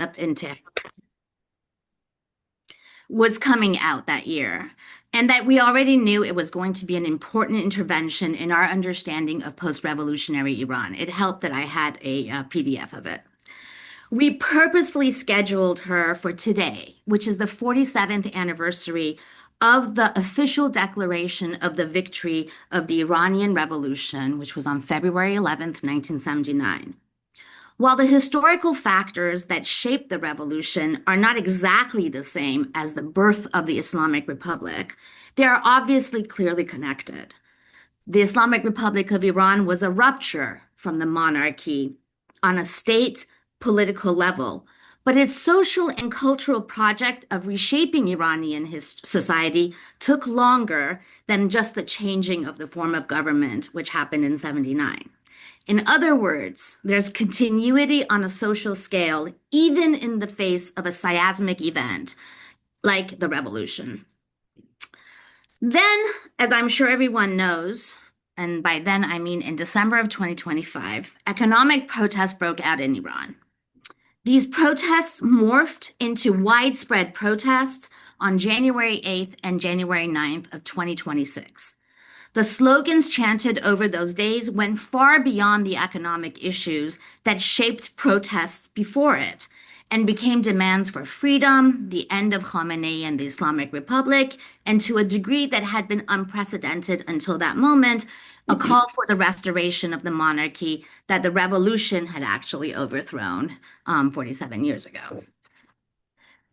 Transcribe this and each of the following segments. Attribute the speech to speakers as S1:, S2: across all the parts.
S1: up in Tehran was coming out that year, and that we already knew it was going to be an important intervention in our understanding of post-revolutionary Iran. It helped that I had a PDF of it. We purposefully scheduled her for today, which is the 47th anniversary of the official declaration of the victory of the Iranian Revolution, which was on February 11th, 1979. While the historical factors that shaped the revolution are not exactly the same as the birth of the Islamic Republic, they are obviously clearly connected. The Islamic Republic of Iran was a rupture from the monarchy on a state political level, but its social and cultural project of reshaping Iranian society took longer than just the changing of the form of government, which happened in 79. In other words, there's continuity on a social scale, even in the face of a seismic event like the revolution. Then, as I'm sure everyone knows, and by then I mean in December of 2025, economic protests broke out in Iran. These protests morphed into widespread protests on January 8th and January 9th of 2026. The slogans chanted over those days went far beyond the economic issues that shaped protests before it and became demands for freedom, the end of Khamenei and the Islamic Republic, and to a degree that had been unprecedented until that moment, a call for the restoration of the monarchy that the revolution had actually overthrown 47 years ago.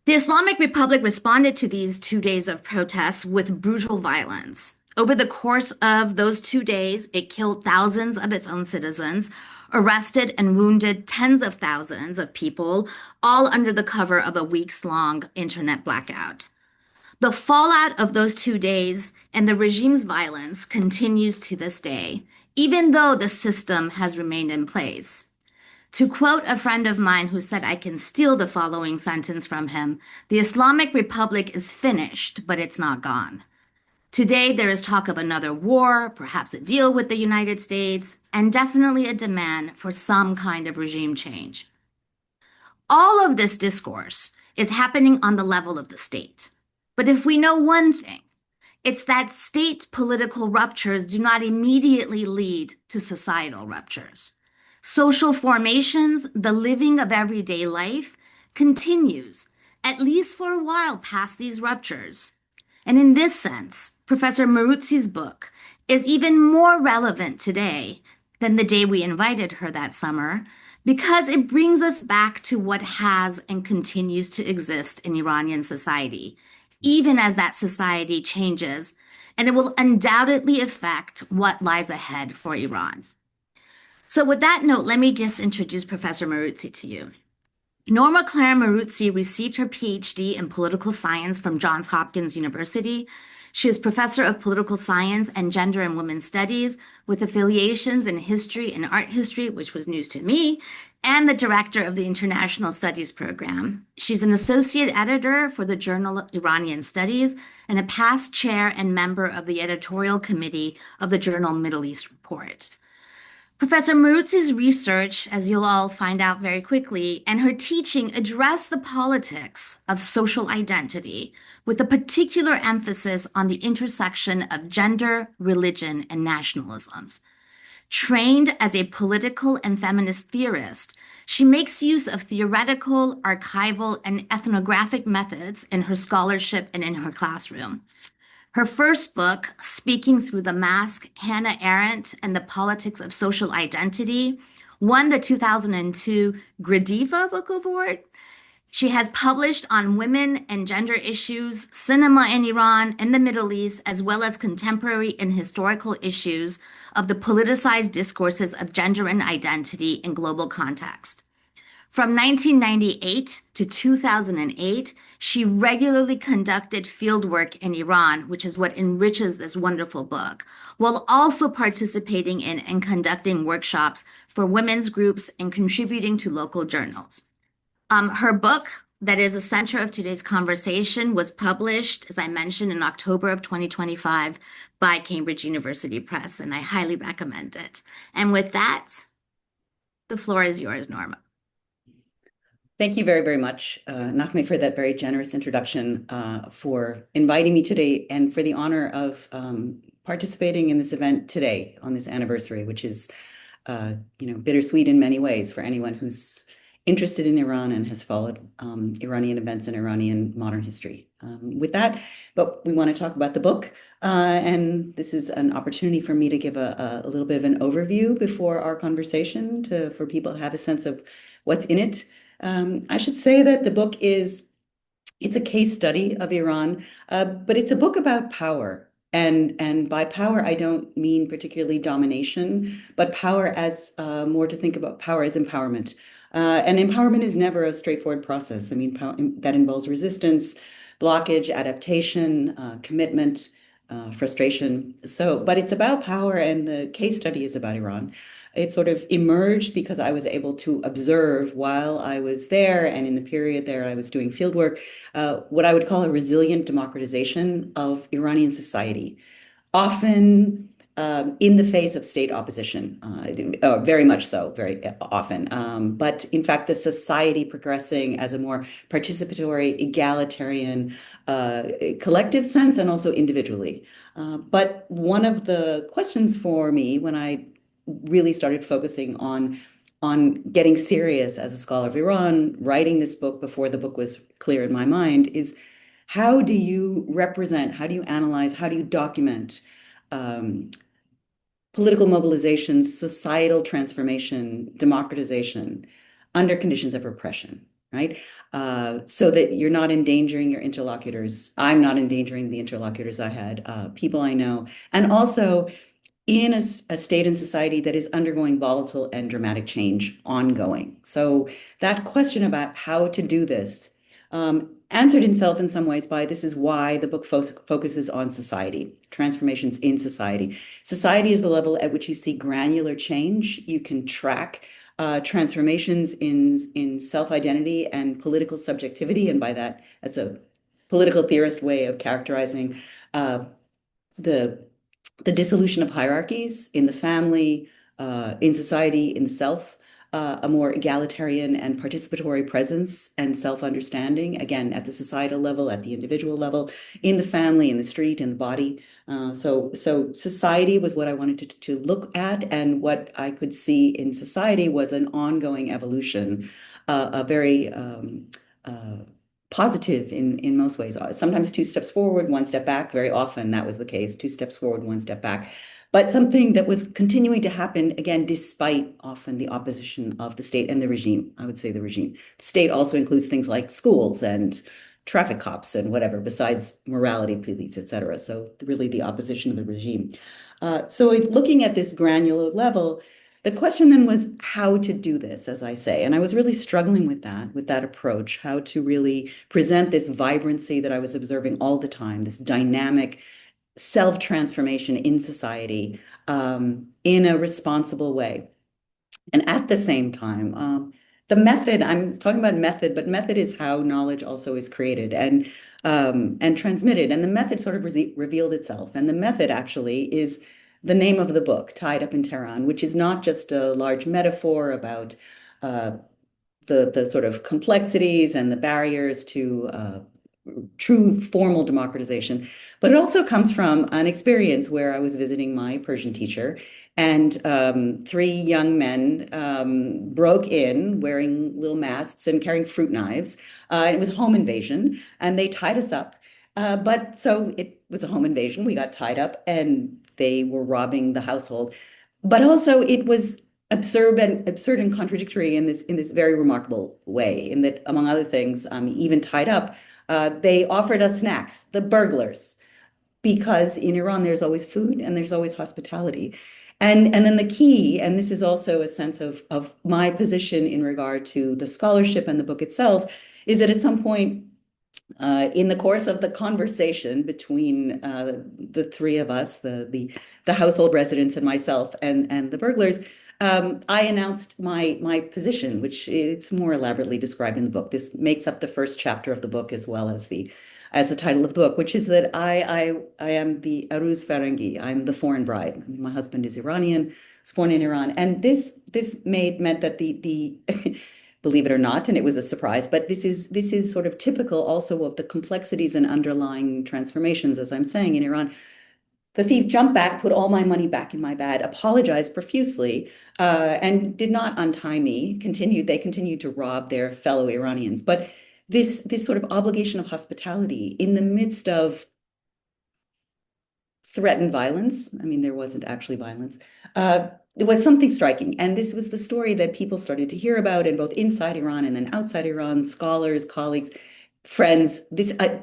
S1: The Islamic Republic responded to these 2 days of protests with brutal violence. Over the course of those 2 days, it killed thousands of its own citizens, arrested and wounded tens of thousands of people, all under the cover of a weeks-long internet blackout. The fallout of those 2 days and the regime's violence continues to this day, even though the system has remained in place. To quote a friend of mine who said I can steal the following sentence from him, "The Islamic Republic is finished, but it's not gone." Today, there is talk of another war, perhaps a deal with the United States, and definitely a demand for some kind of regime change. All of this discourse is happening on the level of the state. But if we know one thing, it's that state political ruptures do not immediately lead to societal ruptures. Social formations, the living of everyday life, continues, at least for a while past these ruptures. And in this sense, Professor Moruzzi's book is even more relevant today than the day we invited her that summer, because it brings us back to what has and continues to exist in Iranian society, even as that society changes, and it will undoubtedly affect what lies ahead for Iran. So with that note, let me just introduce Professor Moruzzi to you. Norma Claire Moruzzi received her PhD in political science from Johns Hopkins University. She is professor of political science and gender and women's studies with affiliations in history and art history, which was news to me, and the director of the International Studies program. She's an associate editor for the journal Iranian Studies and a past chair and member of the editorial committee of the journal Middle East Report. Professor Moruzzi's research, as you'll all find out very quickly, and her teaching address the politics of social identity with a particular emphasis on the intersection of gender, religion, and nationalisms. Trained as a political and feminist theorist, she makes use of theoretical, archival, and ethnographic methods in her scholarship and in her classroom. Her first book, Speaking Through the Mask, Hannah Arendt and the Politics of Social Identity, won the 2002 Gradiva Book Award. She has published on women and gender issues, cinema in Iran and the Middle East, as well as contemporary and historical issues of the politicized discourses of gender and identity in global context. From 1998 to 2008, she regularly conducted fieldwork in Iran, which is what enriches this wonderful book, while also participating in and conducting workshops for women's groups and contributing to local journals. Her book, that is the center of today's conversation, was published, as I mentioned, in October of 2025 by Cambridge University Press, and I highly recommend it. And with that, the floor is yours, Norma.
S2: Thank you very, very much, Naghmeh, for that very generous introduction, for inviting me today, and for the honor of participating in this event today on this anniversary, which is, bittersweet in many ways for anyone who's interested in Iran and has followed Iranian events and Iranian modern history. With that, but we want to talk about the book, and this is an opportunity for me to give a little bit of an overview before our conversation for people to have a sense of what's in it. I should say that the book it's a case study of Iran, but it's a book about power. And by power, I don't mean particularly domination, but power as more to think about power as empowerment. And empowerment is never a straightforward process. I mean, that involves resistance, blockage, adaptation, commitment, frustration. But it's about power, and the case study is about Iran. It sort of emerged because I was able to observe while I was there, and in the period there I was doing field work, what I would call a resilient democratization of Iranian society, often in the face of state opposition, very much so, very often. But in fact, the society progressing as a more participatory, egalitarian, collective sense, and also individually. But one of the questions for me when I really started focusing on getting serious as a scholar of Iran, writing this book before the book was clear in my mind, is how do you represent, how do you analyze, how do you document um, political mobilization, societal transformation, democratization under conditions of repression, right? So that you're not endangering your interlocutors. I'm not endangering the interlocutors I had, people I know, and also in a state and society that is undergoing volatile and dramatic change ongoing. So that question about how to do this answered itself in some ways by this is why the book focuses on society, transformations in society. Society is the level at which you see granular change. You can track transformations in self-identity and political subjectivity. And by that, that's a political theorist way of characterizing the the dissolution of hierarchies in the family, in society, in the self, a more egalitarian and participatory presence and self-understanding, again, at the societal level, at the individual level, in the family, in the street, in the body. So society was what I wanted to look at, and what I could see in society was an ongoing evolution, a very positive in most ways. Sometimes two steps forward, one step back. Very often that was the case, two steps forward, one step back. But something that was continuing to happen, again, despite often the opposition of the state and the regime. I would say the regime. The state also includes things like schools and traffic cops and whatever, besides morality police, et cetera. So really the opposition of the regime. So looking at this granular level, the question then was how to do this, as I say. And I was really struggling with that approach, how to really present this vibrancy that I was observing all the time, this dynamic self-transformation in society, in a responsible way. And at the same time, the method, I'm talking about method, but method is how knowledge also is created and transmitted. And the method sort of revealed itself. And the method actually is the name of the book, Tied Up in Tehran, which is not just a large metaphor about uh, the sort of complexities and the barriers to true formal democratization, but it also comes from an experience where I was visiting my Persian teacher, and three young men broke in wearing little masks and carrying fruit knives. It was a home invasion, and they tied us up. But so it was a home invasion. We got tied up, and they were robbing the household. But also, it was absurd and contradictory in this very remarkable way. In that, among other things, even tied up, they offered us snacks, the burglars, because in Iran there's always food and there's always hospitality. And then the key, and this is also a sense of my position in regard to the scholarship and the book itself, is that at some point in the course of the conversation between the three of us, the household residents and myself and the burglars, I announced my position, which it's more elaborately described in the book. This makes up the first chapter of the book as well as the title of the book, which is that I am the Aruz Farangi. I'm the foreign bride. My husband is Iranian, was born in Iran, and this meant that the believe it or not, and it was a surprise. But this is sort of typical also of the complexities and underlying transformations, as I'm saying, in Iran. The thief jumped back, put all my money back in my bag, apologized profusely, and did not untie me. They continued to rob their fellow Iranians. But this sort of obligation of hospitality in the midst of threatened violence. I mean, there wasn't actually violence. It was something striking. And this was the story that people started to hear about, and both inside Iran and then outside Iran, scholars, colleagues, friends,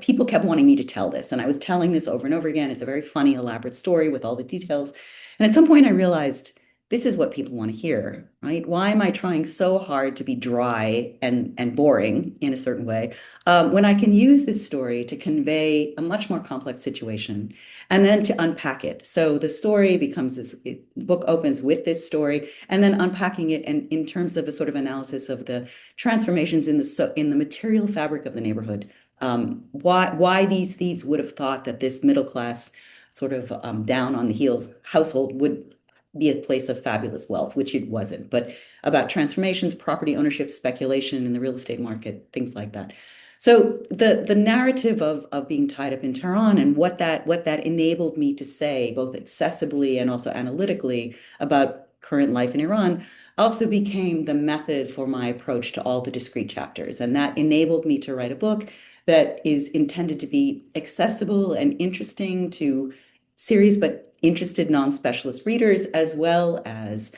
S2: people kept wanting me to tell this. And I was telling this over and over again. It's a very funny, elaborate story with all the details. And at some point I realized this is what people want to hear, right? Why am I trying so hard to be dry and boring in a certain way, when I can use this story to convey a much more complex situation and then to unpack it? So the story becomes the book opens with this story and then unpacking it and in terms of a sort of analysis of the transformations in the material fabric of the neighborhood. Why these thieves would have thought that this middle class sort of down on the heels household would be a place of fabulous wealth, which it wasn't, but about transformations, property ownership, speculation in the real estate market, things like that. So the narrative of being tied up in Tehran and what that enabled me to say, both accessibly and also analytically, about current life in Iran, also became the method for my approach to all the discrete chapters. And that enabled me to write a book that is intended to be accessible and interesting to serious but interested non-specialist readers, as well as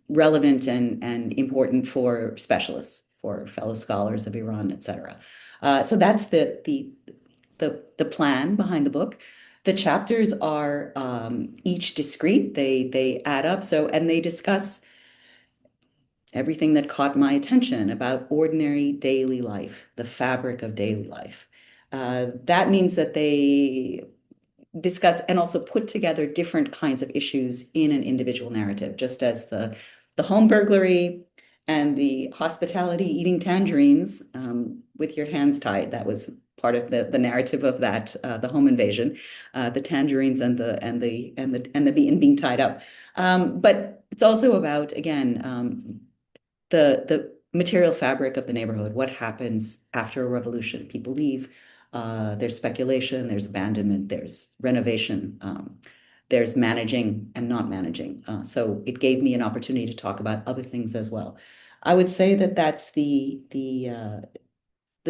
S2: relevant and important for specialists, for fellow scholars of Iran, et cetera. So that's the plan behind the book. The chapters are each discrete. They add up. And they discuss everything that caught my attention about ordinary daily life, the fabric of daily life. That means that they discuss and also put together different kinds of issues in an individual narrative, just as the home burglary and the hospitality, eating tangerines with your hands tied. That was part of the narrative of that, the home invasion, the tangerines and being tied up. But it's also about, again, the material fabric of the neighborhood, what happens after a revolution. People leave, there's speculation, there's abandonment, there's renovation, there's managing and not managing. So it gave me an opportunity to talk about other things as well. I would say that that's the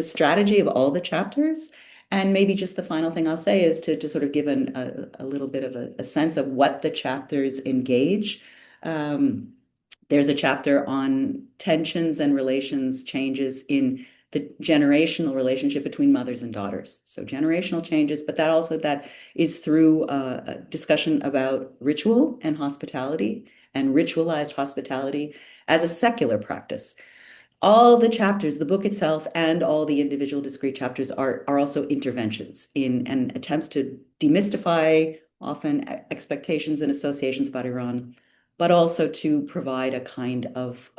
S2: strategy of all the chapters. And maybe just the final thing I'll say is to sort of give a little bit of a sense of what the chapters engage. There's a chapter on tensions and relations changes in the generational relationship between mothers and daughters. So generational changes, but that is through a discussion about ritual and hospitality and ritualized hospitality as a secular practice. All the chapters, the book itself, and all the individual discrete chapters are also interventions in and attempts to demystify often expectations and associations about Iran, but also to provide a kind of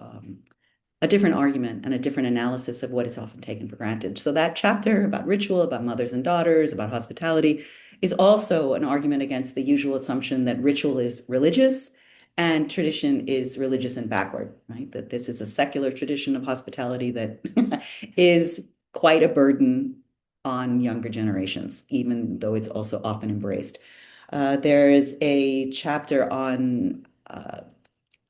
S2: a different argument and a different analysis of what is often taken for granted. So that chapter about ritual, about mothers and daughters, about hospitality, is also an argument against the usual assumption that ritual is religious and tradition is religious and backward, right? That this is a secular tradition of hospitality that is quite a burden on younger generations, even though it's also often embraced. There is a chapter on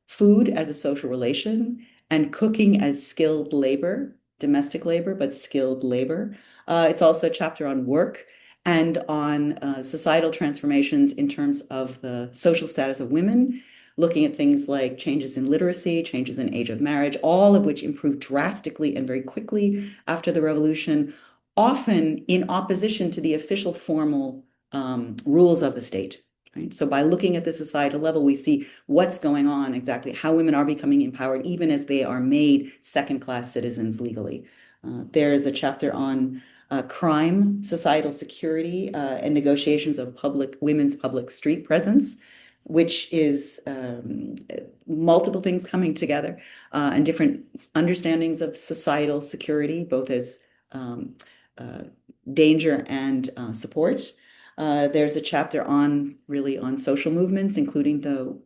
S2: food as a social relation and cooking as skilled labor, domestic labor, but skilled labor. It's also a chapter on work and on societal transformations in terms of the social status of women, looking at things like changes in literacy, changes in age of marriage, all of which improved drastically and very quickly after the revolution, often in opposition to the official formal rules of the state. Right? So by looking at the societal level, we see what's going on exactly, how women are becoming empowered, even as they are made second-class citizens legally. There's a chapter on crime, societal security, and negotiations of women's public street presence, which is multiple things coming together and different understandings of societal security, both as danger and support. There's a chapter on social movements, including the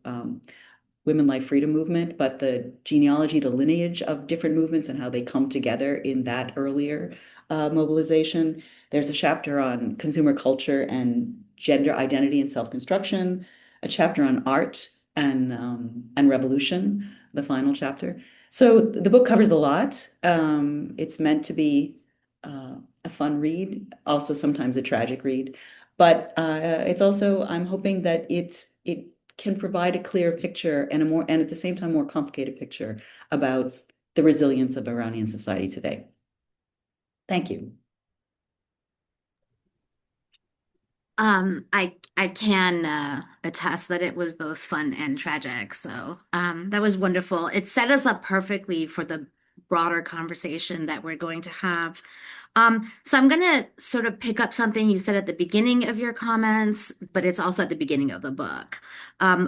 S2: women life freedom movement, but the genealogy, the lineage of different movements and how they come together in that earlier mobilization. There's a chapter on consumer culture and gender identity and self-construction, a chapter on art and revolution, the final chapter. So the book covers a lot. It's meant to be a fun read, also sometimes a tragic read, but it's also, I'm hoping that it can provide a clear picture and a more, and at the same time, more complicated picture about the resilience of Iranian society today. Thank you.
S1: I can attest that it was both fun and tragic. So that was wonderful. It set us up perfectly for the broader conversation that we're going to have. So I'm going to sort of pick up something you said at the beginning of your comments, but it's also at the beginning of the book,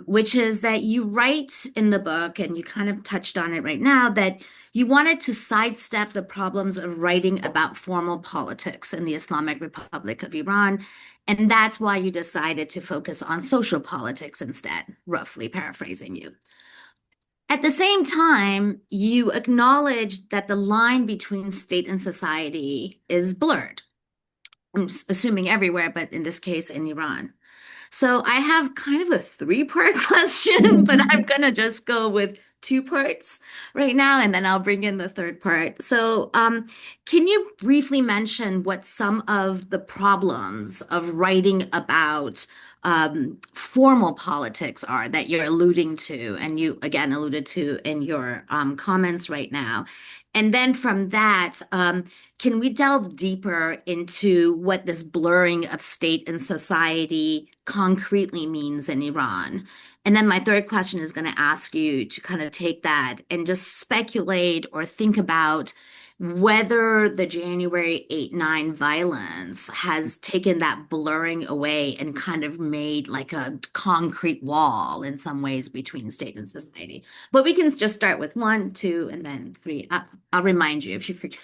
S1: which is that you write in the book, and you kind of touched on it right now, that you wanted to sidestep the problems of writing about formal politics in the Islamic Republic of Iran. And that's why you decided to focus on social politics instead, roughly paraphrasing you. At the same time, you acknowledged that the line between state and society is blurred. I'm assuming everywhere, but in this case, in Iran. So I have kind of a three-part question, but I'm gonna just go with two parts right now, and then I'll bring in the third part. So, can you briefly mention what some of the problems of writing about formal politics are that you're alluding to, and you again alluded to in your comments right now? And then from that, can we delve deeper into what this blurring of state and society concretely means in Iran? And then my third question is going to ask you to kind of take that and just speculate or think about whether the January 8, 9 violence has taken that blurring away and kind of made like a concrete wall in some ways between state and society. But we can just start with one, two, and then three. I'll remind you if you forget.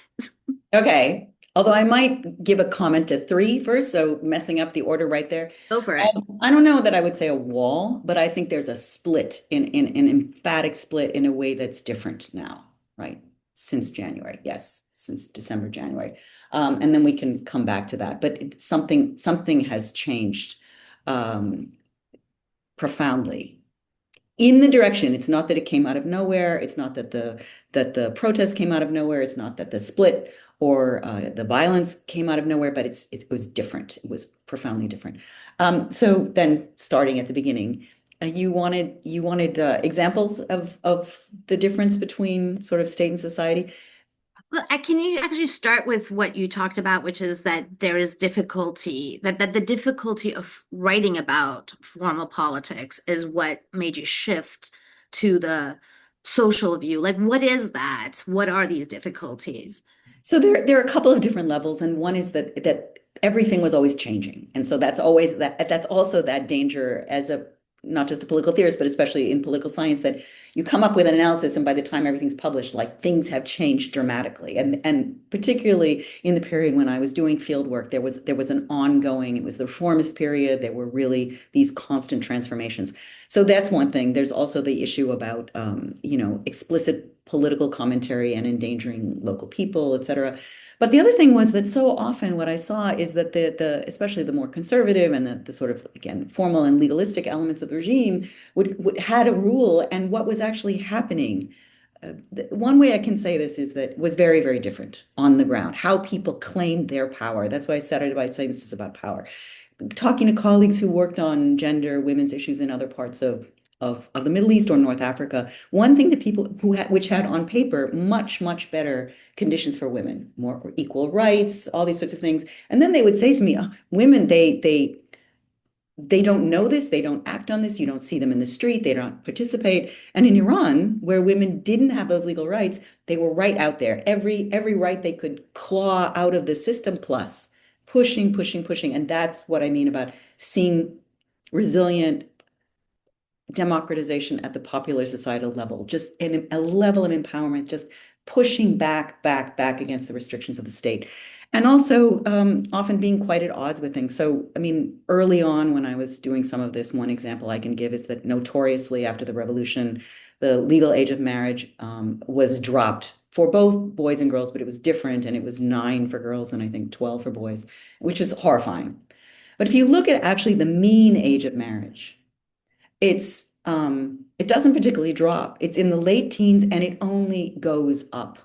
S2: Okay. Although I might give a comment to three first, so messing up the order right there.
S1: Go for it.
S2: I don't know that I would say a wall, but I think there's a split in an emphatic split in a way that's different now, right? Since January, yes, since December, January, and then we can come back to that. But something has changed profoundly in the direction. It's not that it came out of nowhere. It's not that the protest came out of nowhere. It's not that the split or the violence came out of nowhere, but it was different. It was profoundly different. So then, starting at the beginning, you wanted examples of the difference between sort of state and society.
S1: Well, can you actually start with what you talked about, which is that there is difficulty, that the difficulty of writing about formal politics is what made you shift to the social view. Like, what is that? What are these difficulties?
S2: So there are a couple of different levels, and one is that everything was always changing, and so that's also that danger as a not just a political theorist, but especially in political science, that you come up with an analysis, and by the time everything's published, like things have changed dramatically, and particularly in the period when I was doing field work, there was an ongoing. It was the reformist period. There were really these constant transformations. So that's one thing. There's also the issue about explicit political commentary and endangering local people, et cetera. But the other thing was that so often what I saw is that the especially the more conservative and the sort of, again, formal and legalistic elements of the regime would had a rule, and what was actually happening. One way I can say this is that was very, very different on the ground, how people claimed their power. That's why I started by saying this is about power. Talking to colleagues who worked on gender, women's issues in other parts of the Middle East or North Africa, one thing that people which had on paper much, much better conditions for women, more equal rights, all these sorts of things. And then they would say to me, oh, women, they don't know this, they don't act on this, you don't see them in the street, they don't participate. And in Iran, where women didn't have those legal rights, they were right out there. Every right they could claw out of the system, plus pushing, pushing, pushing. And that's what I mean about seeing resilient democratization at the popular societal level, just a level of empowerment, just pushing back against the restrictions of the state. And also often being quite at odds with things. So, I mean, early on when I was doing some of this, one example I can give is that notoriously after the revolution, the legal age of marriage was dropped for both boys and girls, but it was different. And it was 9 for girls and I think 12 for boys, which is horrifying. But if you look at actually the mean age of marriage, it doesn't particularly drop. It's in the late teens and it only goes up.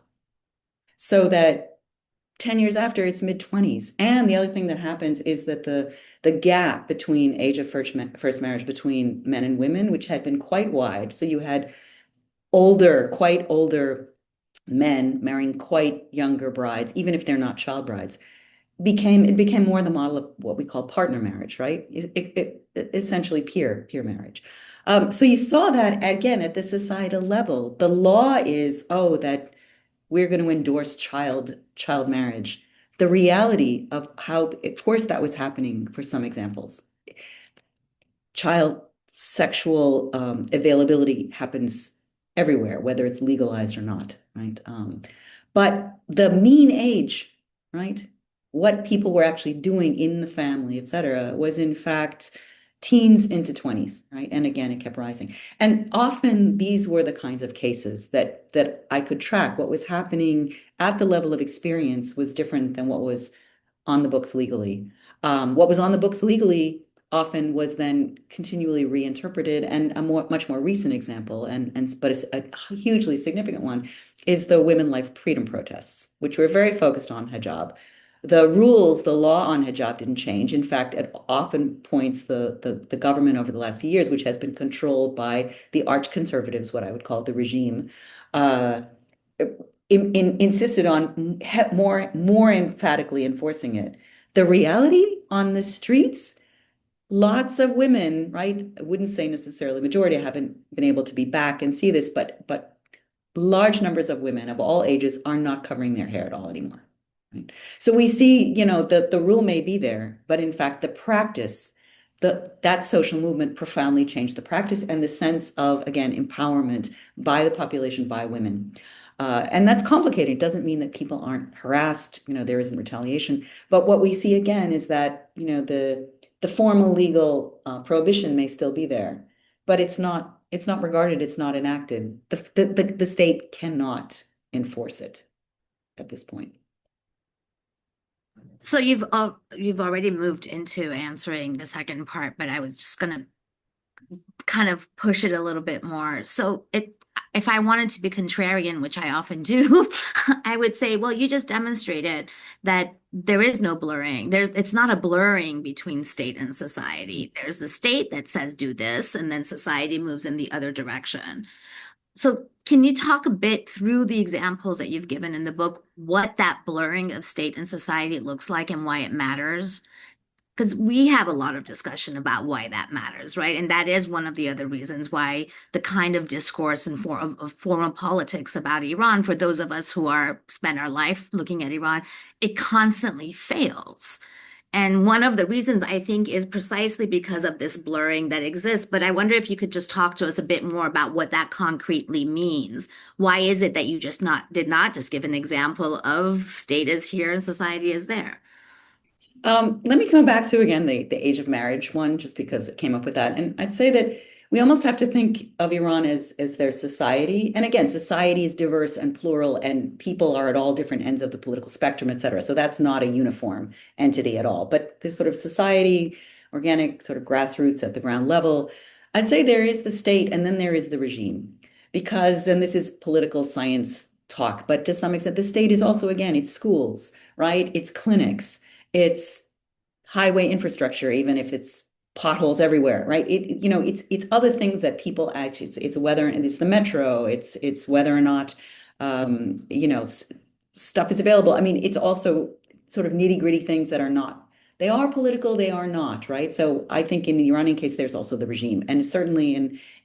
S2: So that 10 years after, it's mid-20s. And the other thing that happens is that the gap between age of first marriage between men and women, which had been quite wide. So you had quite older men marrying quite younger brides, even if they're not child brides, it became more the model of what we call partner marriage, right? Essentially peer marriage. So you saw that again at the societal level. The law is, oh, that we're going to endorse child marriage. The reality of how, of course, that was happening for some examples. Child sexual availability happens everywhere, whether it's legalized or not, right? But the mean age, right? What people were actually doing in the family, et cetera, was in fact teens into 20s, right? And again, it kept rising. And often these were the kinds of cases that I could track. What was happening at the level of experience was different than what was on the books legally. What was on the books legally often was then continually reinterpreted. And much more recent example, but a hugely significant one, is the women life freedom protests, which were very focused on hijab. The rules, the law on hijab didn't change. In fact, at often points, the government over the last few years, which has been controlled by the arch conservatives, what I would call the regime, uh, insisted on more emphatically enforcing it. The reality on the streets, lots of women, right? I wouldn't say necessarily majority. I haven't been able to be back and see this, but large numbers of women of all ages are not covering their hair at all anymore. Right? So we see, the rule may be there, but in fact, the practice, that social movement profoundly changed the practice and the sense of, again, empowerment by the population, by women. And that's complicated. It doesn't mean that people aren't harassed, there isn't retaliation. But what we see again is that, the formal legal prohibition may still be there, but it's not regarded, it's not enacted. The state cannot enforce it at this point.
S1: So you've already moved into answering the second part, but I was just gonna kind of push it a little bit more. So if I wanted to be contrarian, which I often do, I would say, well, you just demonstrated that there is no blurring. It's not a blurring between state and society. There's the state that says do this, and then society moves in the other direction. So can you talk a bit through the examples that you've given in the book, what that blurring of state and society looks like and why it matters? Because we have a lot of discussion about why that matters, right? And that is one of the other reasons why the kind of discourse and of foreign politics about Iran, for those of us who spend our life looking at Iran, it constantly fails. And one of the reasons I think is precisely because of this blurring that exists. But I wonder if you could just talk to us a bit more about what that concretely means. Why is it that you did not just give an example of state is here and society is there?
S2: Let me come back to again the age of marriage one, just because it came up with that. And I'd say that we almost have to think of Iran as their society. And again, society is diverse and plural, and people are at all different ends of the political spectrum, et cetera. So that's not a uniform entity at all. But there's sort of society, organic, sort of grassroots at the ground level. I'd say there is the state, and then there is the regime. Because, and this is political science talk, but to some extent, the state is also, again, it's schools, right? It's clinics. It's highway infrastructure, even if it's potholes everywhere, right? It's other things that people actually, it's whether, and it's the metro, it's whether or not, stuff is available. I mean, it's also sort of nitty gritty things that are not. They are political, they are not, right? So I think in the Iranian case, there's also the regime. And certainly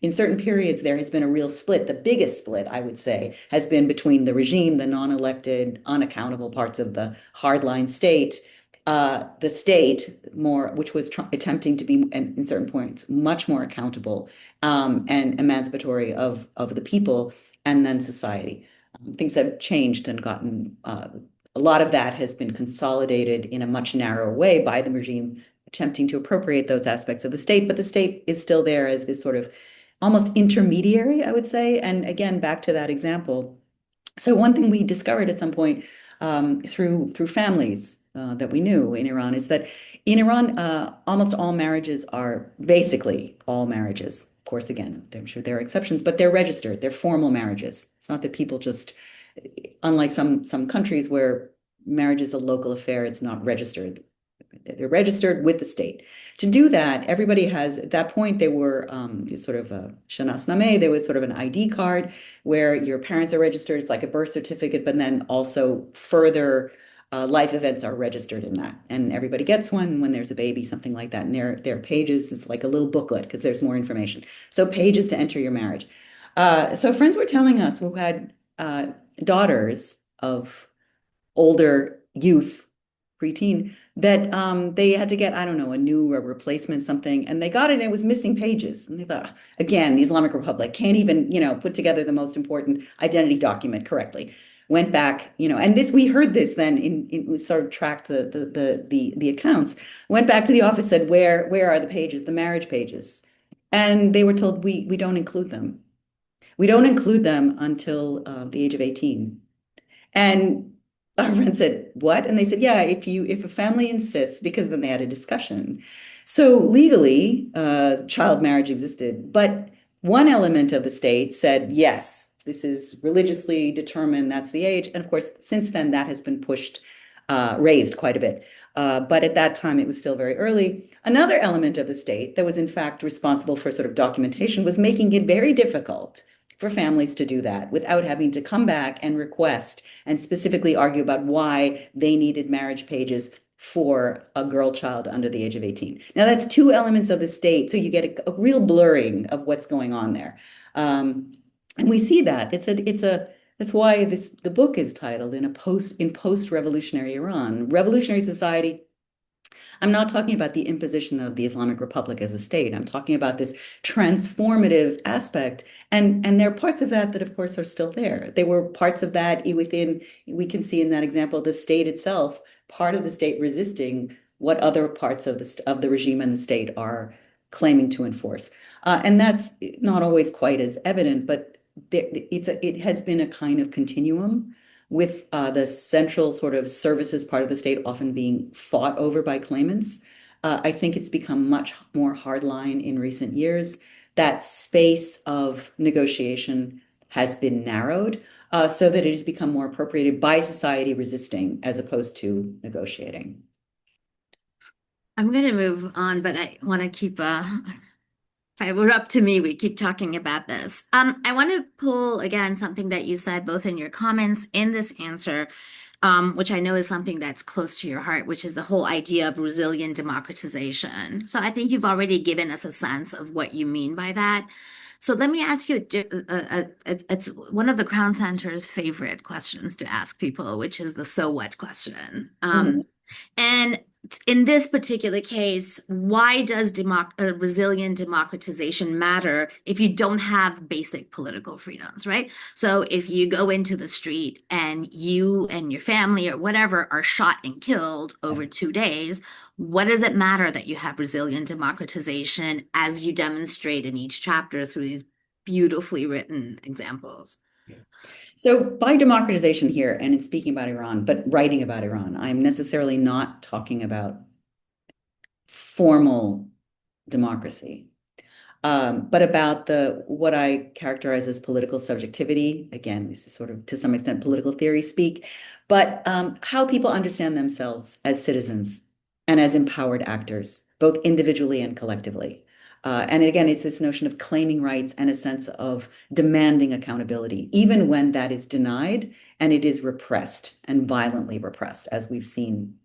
S2: in certain periods, there has been a real split. The biggest split, I would say, has been between the regime, the non-elected, unaccountable parts of the hardline state, the state more, which was attempting to be, in certain points, much more accountable and emancipatory of the people, and then society. Things have changed and gotten a lot of that has been consolidated in a much narrower way by the regime attempting to appropriate those aspects of the state, but the state is still there as this sort of almost intermediary, I would say. And again, back to that example. So one thing we discovered at some point through families that we knew in Iran is that in Iran, almost all marriages are basically all marriages. Of course, again, I'm sure there are exceptions, but they're registered. They're formal marriages. It's not that people just, unlike some countries where marriage is a local affair, it's not registered. They're registered with the state. To do that, everybody has, at that point, they were sort of a shanasnameh, there was sort of an ID card where your parents are registered. It's like a birth certificate, but then also further life events are registered in that. And everybody gets one when there's a baby, something like that. And there are pages, it's like a little booklet because there's more information. So pages to enter your marriage. So friends were telling us who had daughters of older youth, preteen, that they had to get, I don't know, a new replacement something, and they got it and it was missing pages. And they thought, again, the Islamic Republic can't even, put together the most important identity document correctly. Went back, and this we heard this then we sort of tracked the accounts. Went back to the office, said, where are the pages, the marriage pages? And they were told we don't include them. We don't include them until the age of 18. And our friend said, what? And they said, yeah, if a family insists, because then they had a discussion. So legally, child marriage existed, but one element of the state said, yes, this is religiously determined, that's the age. And of course, since then, that has been raised quite a bit. But at that time, it was still very early. Another element of the state that was in fact responsible for sort of documentation was making it very difficult for families to do that without having to come back and request and specifically argue about why they needed marriage pages for a girl child under the age of 18. Now, that's two elements of the state, so you get a real blurring of what's going on there. And we see that. That's why the book is titled in post-revolutionary Iran, revolutionary society. I'm not talking about the imposition of the Islamic Republic as a state. I'm talking about this transformative aspect. And there are parts of that of course, are still there. There were parts of that within, we can see in that example, the state itself, part of the state resisting what other parts of the regime and the state are claiming to enforce. And that's not always quite as evident, but it has been a kind of continuum with the central sort of services part of the state often being fought over by claimants. I think it's become much more hardline in recent years. That space of negotiation has been narrowed so that it has become more appropriated by society resisting as opposed to negotiating.
S1: I'm going to move on, but I want to keep if it were up to me, we keep talking about this. I want to pull again something that you said both in your comments and this answer, which I know is something that's close to your heart, which is the whole idea of resilient democratization. So I think you've already given us a sense of what you mean by that. So let me ask you, it's one of the Crown Center's favorite questions to ask people, which is the so what question. And in this particular case, why does resilient democratization matter if you don't have basic political freedoms, right? So if you go into the street and you and your family or whatever are shot and killed over 2 days, what does it matter that you have resilient democratization as you demonstrate in each chapter through these beautifully written examples?
S2: So by democratization here, and in speaking about Iran, but writing about Iran, I'm necessarily not talking about formal democracy, but about what I characterize as political subjectivity. Again, this is sort of to some extent political theory speak, but how people understand themselves as citizens and as empowered actors, both individually and collectively. And again, it's this notion of claiming rights and a sense of demanding accountability, even when that is denied and it is repressed and violently repressed, as we've seen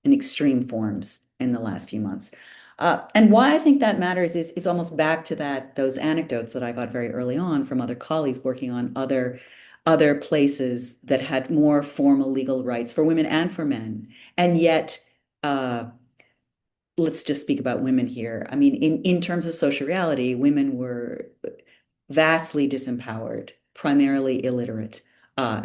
S2: in extreme forms in the last few months. And why I think that matters is almost back to those anecdotes that I got very early on from other colleagues working on other places that had more formal legal rights for women and for men. And yet, let's just speak about women here. I mean, in terms of social reality, women were vastly disempowered, primarily illiterate,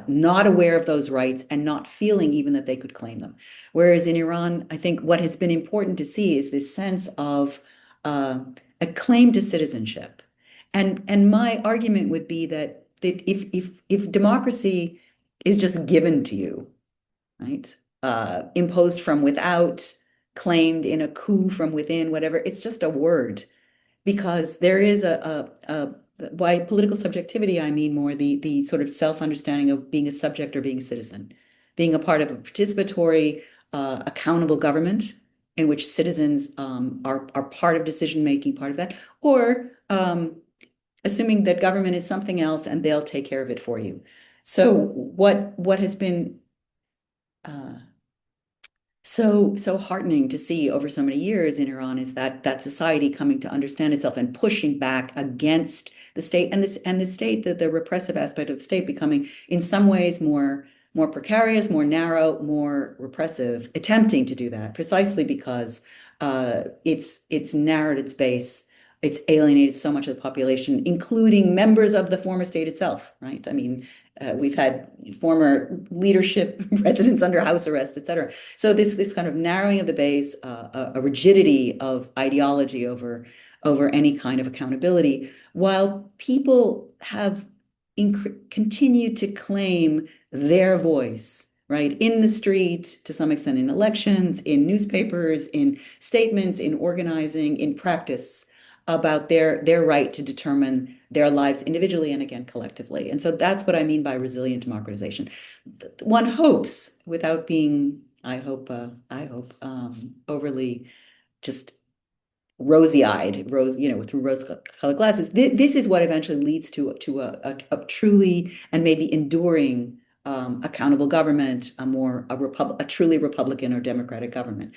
S2: not aware of those rights and not feeling even that they could claim them. Whereas in Iran, I think what has been important to see is this sense of a claim to citizenship. And my argument would be that if democracy is just given to you, right? Imposed from without, claimed in a coup from within, whatever, it's just a word because there is by political subjectivity, I mean more the sort of self-understanding of being a subject or being a citizen, being a part of a participatory, accountable government in which citizens are part of decision-making, part of that, or assuming that government is something else and they'll take care of it for you. So what has been uh, so heartening to see over so many years in Iran is that society coming to understand itself and pushing back against the state and the state, that the repressive aspect of the state becoming in some ways more precarious, more narrow, more repressive, attempting to do that precisely because it's narrowed its base. It's alienated so much of the population, including members of the former state itself, right? I mean, we've had former leadership residents under house arrest, et cetera. So this kind of narrowing of the base, a rigidity of ideology over any kind of accountability, while people have continued to claim their voice, right, in the street, to some extent in elections, in newspapers, in statements, in organizing, in practice about their right to determine their lives individually and again collectively. And so that's what I mean by resilient democratization. One hopes, without being, I hope, overly just rosy-eyed, through rose-colored glasses. This is what eventually leads to a truly and maybe enduring accountable government, a truly Republican or Democratic government.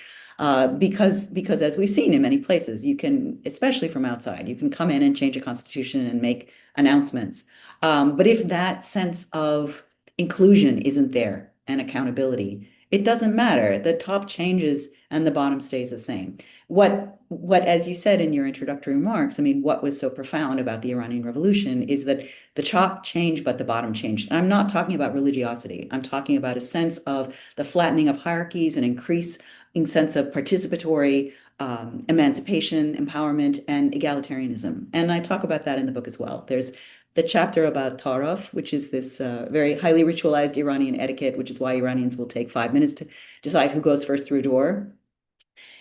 S2: Because as we've seen in many places, you can, especially from outside, you can come in and change a constitution and make announcements. But if that sense of inclusion isn't there and accountability, it doesn't matter. The top changes and the bottom stays the same. What, as you said in your introductory remarks, I mean, what was so profound about the Iranian Revolution is that the top changed, but the bottom changed. And I'm not talking about religiosity. I'm talking about a sense of the flattening of hierarchies, an increasing sense of participatory emancipation, empowerment, and egalitarianism. And I talk about that in the book as well. There's the chapter about Taraf, which is this very highly ritualized Iranian etiquette, which is why Iranians will take 5 minutes to decide who goes first through a door,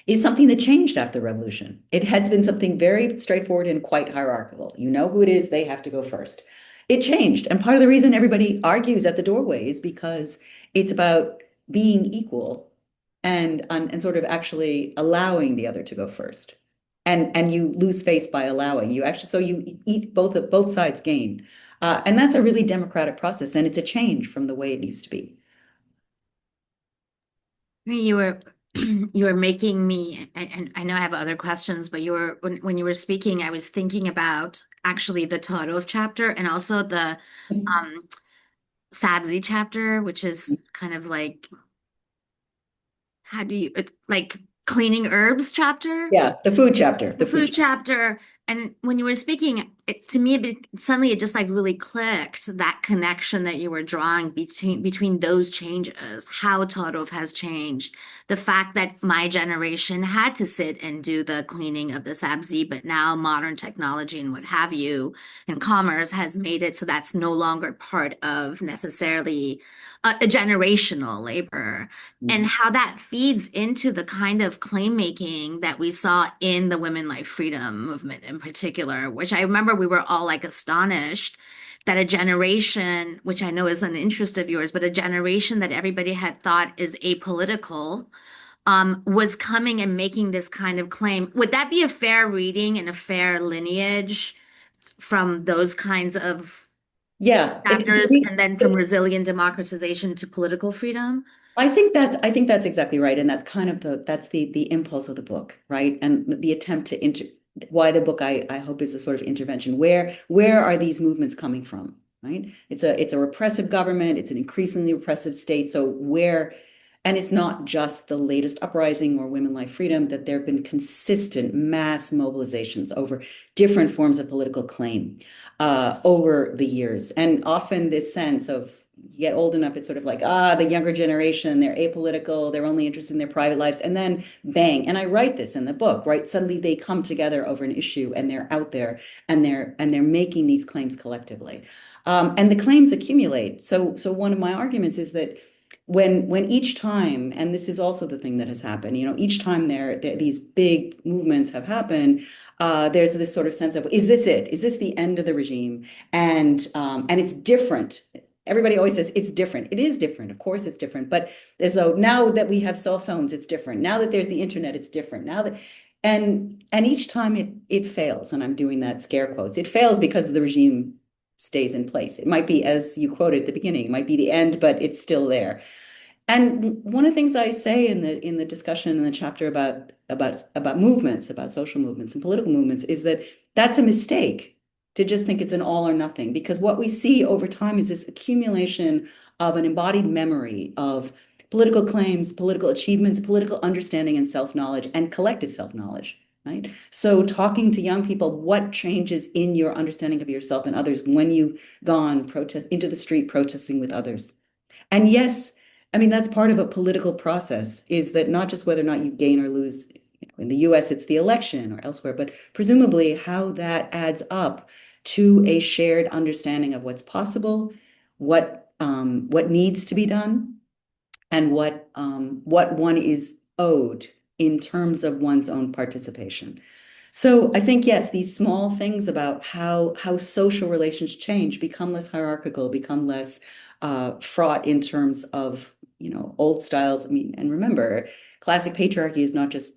S2: is something that changed after the revolution. It has been something very straightforward and quite hierarchical. You know who it is, they have to go first. It changed. And part of the reason everybody argues at the doorway is because it's about being equal and sort of actually allowing the other to go first. And you lose face by allowing. You actually, so you eat both sides gain. And that's a really democratic process. And it's a change from the way it used to be.
S1: You were you were making me, and I know I have other questions, but when you were speaking, I was thinking about actually the Tarov chapter and also the um, Sabzi chapter, which is kind of like how do you it's like cleaning herbs chapter.
S2: Yeah, the food chapter,
S1: The
S2: the food
S1: food
S2: chapter.
S1: chapter. And when you were speaking, to me, suddenly it just like really clicked that connection that you were drawing between those changes, how Todov has changed, the fact that my generation had to sit and do the cleaning of the sabzi, but now modern technology and what have you, and commerce has made it so that's no longer part of necessarily a generational labor, and
S2: Mhm.
S1: how that feeds into the kind of claim making that we saw in the women life freedom movement in particular, which I remember we were all like astonished that a generation, which I know is an interest of yours, but a generation that everybody had thought is apolitical, was coming and making this kind of claim. Would that be a fair reading and a fair lineage from those kinds of
S2: Yeah,
S1: chapters, and then from resilient democratization to political freedom?
S2: I think that's exactly right, and that's kind of the impulse of the book, right? And the attempt to why the book I hope is a sort of intervention. Where are these movements coming from, right? It's a repressive government. It's an increasingly repressive state. So where, and it's not just the latest uprising or women life freedom, that there have been consistent mass mobilizations over different forms of political claim over the years, and often this sense of you get old enough, it's sort of like, the younger generation, they're apolitical, they're only interested in their private lives. And then bang. And I write this in the book, right? Suddenly they come together over an issue and they're out there and they're making these claims collectively. And the claims accumulate. So one of my arguments is that when each time, and this is also the thing that has happened, each time these big movements have happened, there's this sort of sense of, is this it? Is this the end of the regime? And it's different. Everybody always says it's different. It is different. Of course, it's different. But as though now that we have cell phones, it's different. Now that there's the internet, it's different. And each time it fails, and I'm doing that scare quotes. It fails because the regime stays in place. It might be, as you quoted at the beginning, it might be the end, but it's still there. And one of the things I say in the discussion in the chapter about movements, about social movements and political movements, is that that's a mistake to just think it's an all or nothing, because what we see over time is this accumulation of an embodied memory of political claims, political achievements, political understanding and self-knowledge and collective self-knowledge, right? So talking to young people, what changes in your understanding of yourself and others when you've gone protest into the street protesting with others? And yes, I mean, that's part of a political process, is that not just whether or not you gain or lose, in the US, it's the election or elsewhere, but presumably how that adds up to a shared understanding of what's possible, what needs to be done, and what one is owed in terms of one's own participation. So I think, yes, these small things about how social relations change, become less hierarchical, become less fraught in terms of, old styles. I mean, and remember, classic patriarchy is not just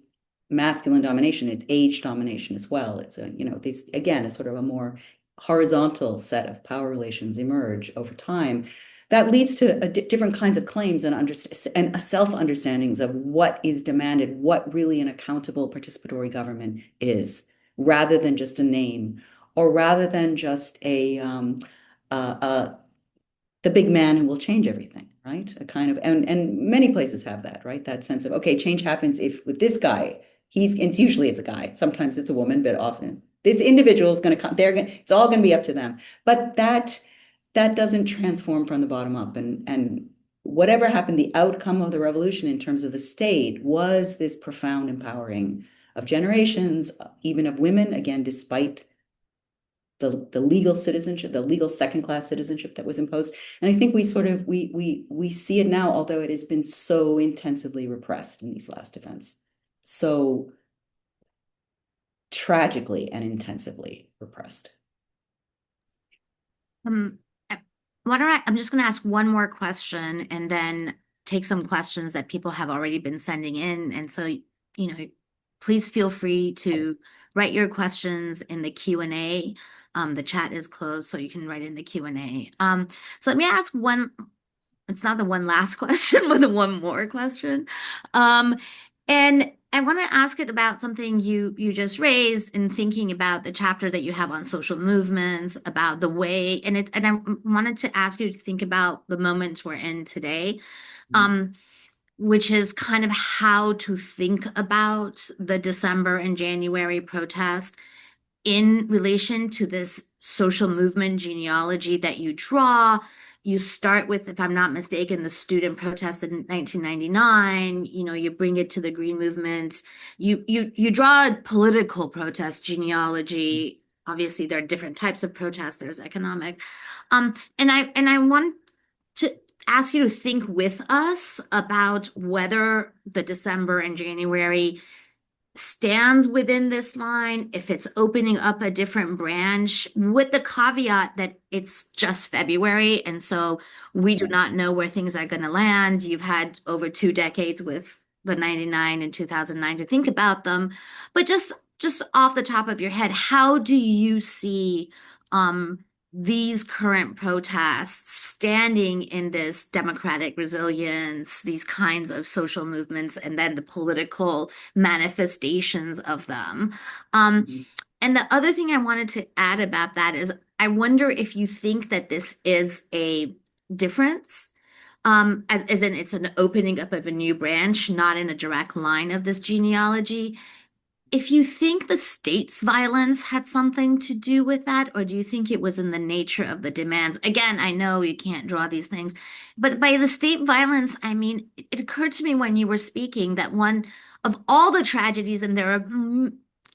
S2: masculine domination, it's age domination as well. It's these, again, a sort of a more horizontal set of power relations emerge over time that leads to different kinds of claims and self-understandings of what is demanded, what really an accountable participatory government is, rather than just a name, or rather than just the big man who will change everything, right? A kind of, and many places have that, right? That sense of, okay, change happens if with this guy, it's a guy. Sometimes it's a woman, but often this individual is going to come, it's all going to be up to them. But that doesn't transform from the bottom up. And whatever happened, the outcome of the revolution in terms of the state was this profound empowering of generations, even of women, again, despite the legal citizenship, the legal second-class citizenship that was imposed. And I think we sort of we see it now, although it has been so intensively repressed in these last events, so tragically and intensively repressed.
S1: Um, I'm just going to ask one more question and then take some questions that people have already been sending in. And so, please feel free to write your questions in the Q&A. The chat is closed, so you can write in the Q&A. So let me ask one, it's not the one last question, but the one more question. And I want to ask it about something you just raised in thinking about the chapter that you have on social movements, about the way, and I wanted to ask you to think about the moments we're in today, which is kind of how to think about the December and January protest in relation to this social movement genealogy that you draw. You start with, if I'm not mistaken, the student protest in 1999. You bring it to the Green Movement. You draw a political protest genealogy. Obviously, there are different types of protests. There's economic, and I want to ask you to think with us about whether the December and January stands within this line, if it's opening up a different branch, with the caveat that it's just February, and so we do not know where things are going to land. You've had over 2 decades with the 99 and 2009 to think about them, but just off the top of your head, how do you see these current protests standing in this democratic resilience, these kinds of social movements, and then the political manifestations of them? And the other thing I wanted to add about that is I wonder if you think that this is a difference, as in it's an opening up of a new branch, not in a direct line of this genealogy. if you think the state's violence had something to do with that, or do you think it was in the nature of the demands? Again, I know you can't draw these things, but by the state violence, I mean, it occurred to me when you were speaking that one of all the tragedies, and there are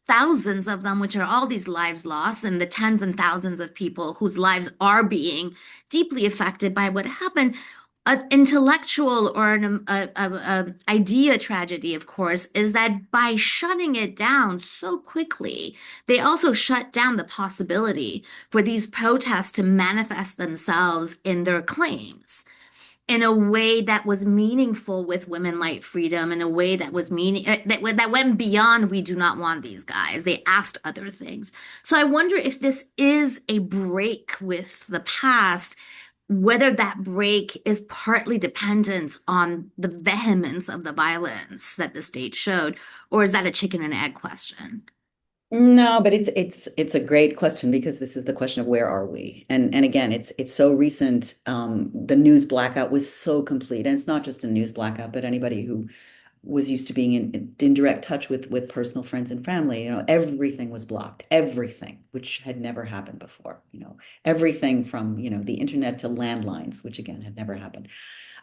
S1: thousands of them, which are all these lives lost, and the tens and thousands of people whose lives are being deeply affected by what happened, an intellectual or a idea tragedy, of course, is that by shutting it down so quickly, they also shut down the possibility for these protests to manifest themselves in their claims in a way that was meaningful with women like freedom, in a way that was meaning that went beyond we do not want these guys. They asked other things. So I wonder if this is a break with the past, whether that break is partly dependent on the vehemence of the violence that the state showed, or is that a chicken and egg question?
S2: No, but it's a great question because this is the question of where are we? And again, it's so recent. The news blackout was so complete, and it's not just a news blackout, but anybody who was used to being in direct touch with personal friends and family, everything was blocked, everything, which had never happened before, everything from, the internet to landlines, which again had never happened.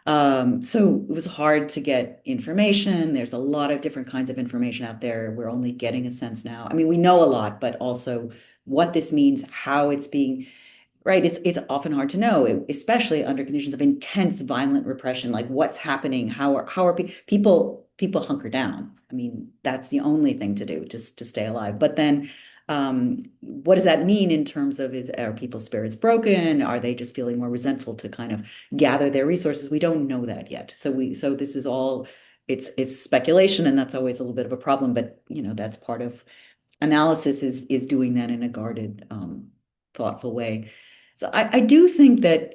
S2: So it was hard to get information. There's a lot of different kinds of information out there. We're only getting a sense now. I mean, we know a lot, but also what this means, how it's being, right? It's often hard to know, especially under conditions of intense violent repression, like what's happening, how are people hunker down. I mean, that's the only thing to do, just to stay alive. But then what does that mean in terms of are people's spirits broken? Are they just feeling more resentful to kind of gather their resources? We don't know that yet. So this is all it's speculation, and that's always a little bit of a problem. But that's part of analysis is doing that in a guarded, thoughtful way. So I do think that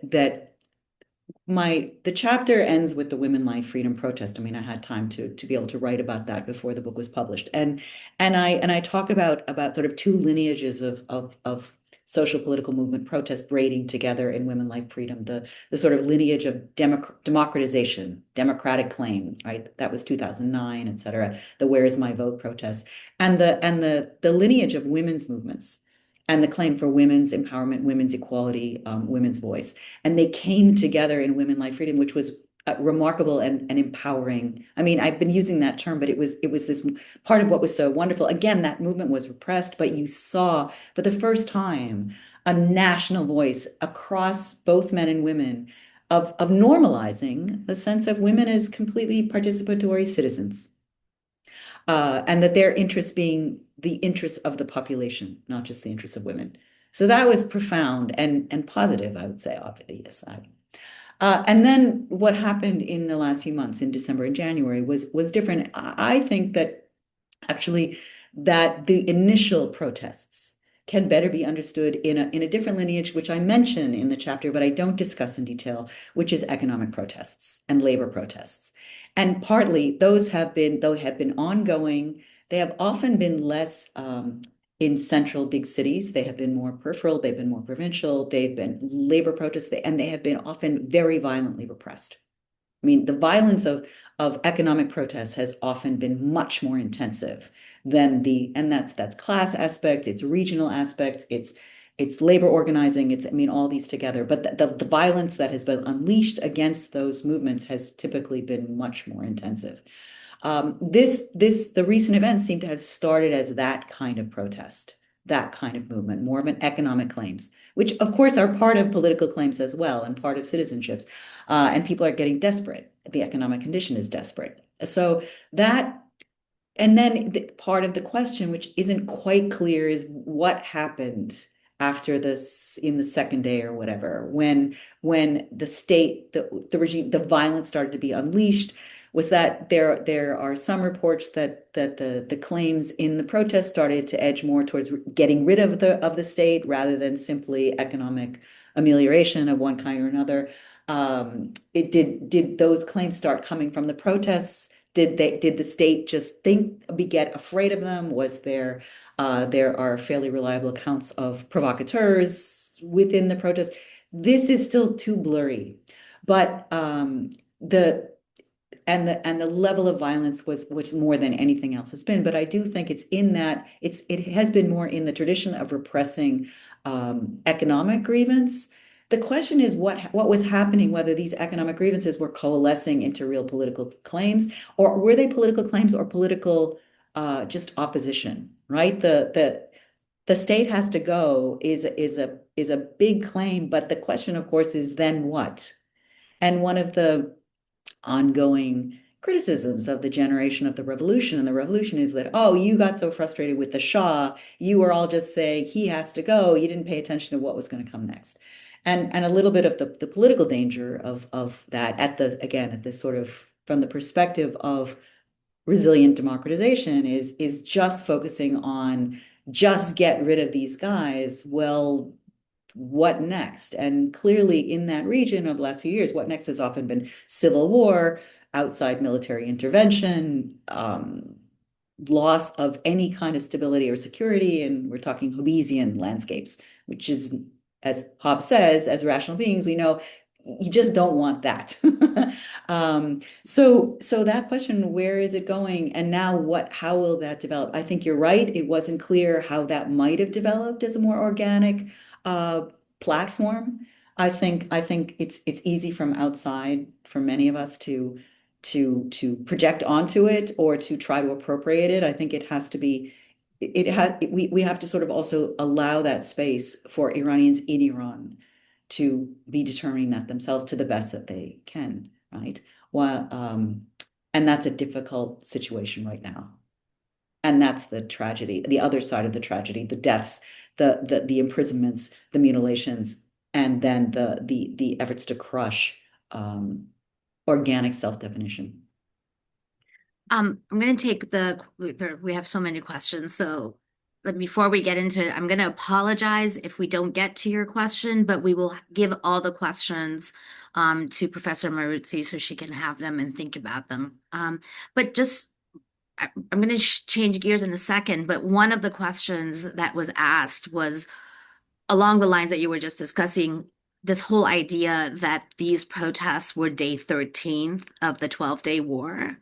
S2: the chapter ends with the Women Life Freedom protest. I mean, I had time to be able to write about that before the book was published. And I talk about sort of two lineages of social political movement protest braiding together in Women Life Freedom, the sort of lineage of democratization, democratic claim, right? That was 2009, et cetera, the Where Is My Vote protests, and the lineage of women's movements and the claim for women's empowerment, women's equality, women's voice. And they came together in Women Life Freedom, which was remarkable and empowering. I mean, I've been using that term, but it was this part of what was so wonderful. Again, that movement was repressed, but you saw for the first time a national voice across both men and women of normalizing the sense of women as completely participatory citizens, and that their interests being the interests of the population, not just the interests of women. So that was profound and positive, I would say, obviously, yes. And then what happened in the last few months in December and January was different. I think that actually that the initial protests can better be understood in a different lineage, which I mention in the chapter, but I don't discuss in detail, which is economic protests and labor protests. And partly those have been ongoing. They have often been less in central big cities. They have been more peripheral, they've been more provincial, they've been labor protests, and they have been often very violently repressed. I mean, the violence of economic protests has often been much more intensive than and that's class aspect, it's regional aspect, it's labor organizing, I mean, all these together. But the violence that has been unleashed against those movements has typically been much more intensive. The recent events seem to have started as that kind of protest, that kind of movement, more of an economic claims, which of course are part of political claims as well and part of citizenships. And people are getting desperate. The economic condition is desperate. So that, and then part of the question, which isn't quite clear, is what happened after this in the second day or whatever, when the state, the regime, the violence started to be unleashed. Was that there are some reports that the claims in the protest started to edge more towards getting rid of the state rather than simply economic amelioration of one kind or another. Did those claims start coming from the protests? Did the state just get afraid of them? Was there are fairly reliable accounts of provocateurs within the protest. This is still too blurry, but the and the level of violence was more than anything else has been. But I do think it's in that it has been more in the tradition of repressing economic grievance. The question is what was happening, whether these economic grievances were coalescing into real political claims, or were they political claims or political just opposition, right? The state has to go is a big claim, but the question, of course, is then what? And one of the ongoing criticisms of the generation of the revolution and the revolution is that, oh, you got so frustrated with the Shah, you were all just saying he has to go. You didn't pay attention to what was going to come next. And a little bit of the political danger of that at this sort of from the perspective of resilient democratization is just focusing on just get rid of these guys. Well, what next? And clearly in that region of the last few years, what next has often been civil war, outside military intervention, loss of any kind of stability or security. And we're talking Hobbesian landscapes, which is, as Hobbes says, as rational beings, we know you just don't want that. So that question, where is it going? And now how will that develop? I think you're right. It wasn't clear how that might have developed as a more organic platform. I think it's easy from outside for many of us to project onto it or to try to appropriate it. I think it has to be we have to sort of also allow that space for Iranians in Iran to be determining that themselves to the best that they can, right? Well, and that's a difficult situation right now. And that's the tragedy, the other side of the tragedy, the deaths, the imprisonments, the mutilations, and then the efforts to crush organic self-definition.
S1: I'm going to take we have so many questions. So before we get into it, I'm going to apologize if we don't get to your question, but we will give all the questions to Professor Moruzzi so she can have them and think about them. But just, I'm going to change gears in a second, but one of the questions that was asked was along the lines that you were just discussing, this whole idea that these protests were day 13th of the 12-day war.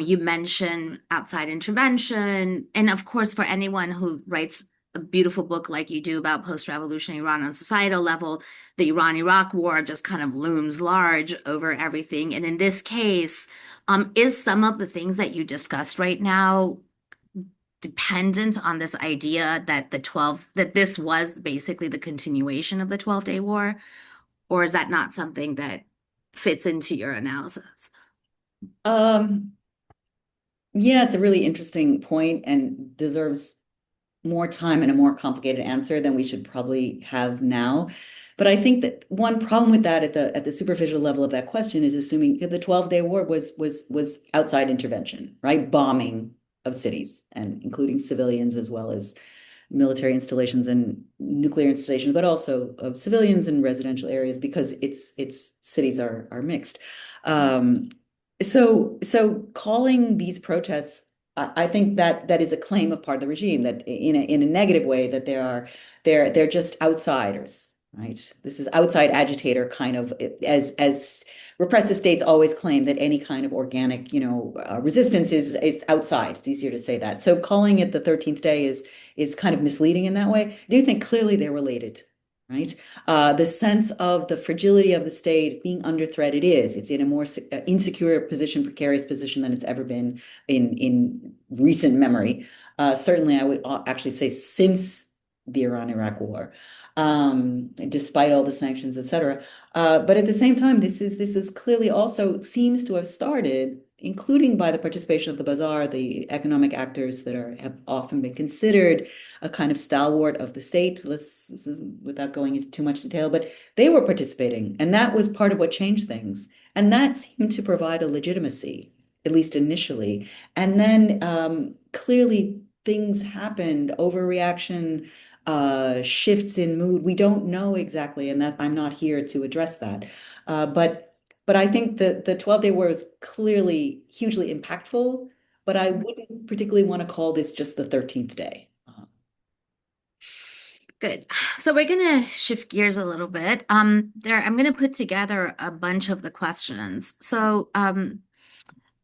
S1: You mentioned outside intervention. And of course, for anyone who writes a beautiful book like you do about post-revolutionary Iran on a societal level, the Iran-Iraq war just kind of looms large over everything. And in this case, is some of the things that you discussed right now dependent on this idea that that this was basically the continuation of the 12-day war? Or is that not something that fits into your analysis?
S2: Um, yeah, it's a really interesting point and deserves more time and a more complicated answer than we should probably have now. But I think that one problem with that at the superficial level of that question is assuming the 12-day war was outside intervention, right? Bombing of cities and including civilians as well as military installations and nuclear installations, but also of civilians in residential areas because its cities are mixed. So calling these protests, I think that is a claim of part of the regime that in a negative way that they're just outsiders, right? This is outside agitator kind of as repressive states always claim that any kind of organic, resistance is outside. It's easier to say that. So calling it the 13th day is kind of misleading in that way. I do think clearly they're related, right? The sense of the fragility of the state being under threat, it's in a more insecure position, precarious position than it's ever been in recent memory. Certainly, I would actually say since the Iran-Iraq war, despite all the sanctions, et cetera. But at the same time, this is clearly also seems to have started, including by the participation of the bazaar, the economic actors that have often been considered a kind of stalwart of the state. Without going into too much detail, but they were participating, and that was part of what changed things. And that seemed to provide a legitimacy, at least initially. And then clearly things happened, overreaction, shifts in mood. We don't know exactly, and that I'm not here to address that. But I think the 12-day war is clearly hugely impactful, but I wouldn't particularly want to call this just the 13th day.
S1: Good. So we're going to shift gears a little bit. I'm going to put together a bunch of the questions. So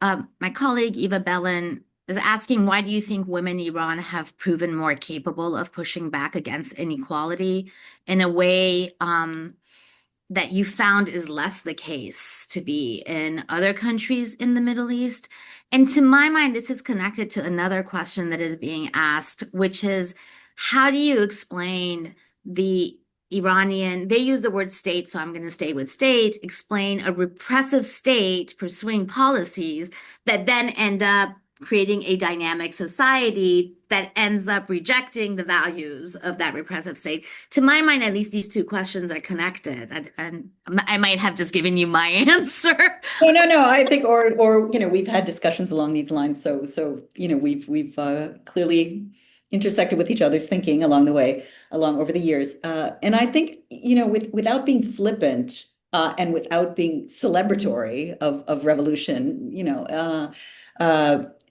S1: My colleague Eva Bellin is asking, why do you think women in Iran have proven more capable of pushing back against inequality in a way that you found is less the case to be in other countries in the Middle East? And to my mind, this is connected to another question that is being asked, which is, how do you explain the Iranian, they use the word state, so I'm going to stay with state, explain a repressive state pursuing policies that then end up creating a dynamic society that ends up rejecting the values of that repressive state. To my mind, at least these two questions are connected. And I might have just given you my answer.
S2: No, no, no. I think, we've had discussions along these lines. So, we've clearly intersected with each other's thinking along the way, along over the years. And I think, without being flippant, and without being celebratory of revolution,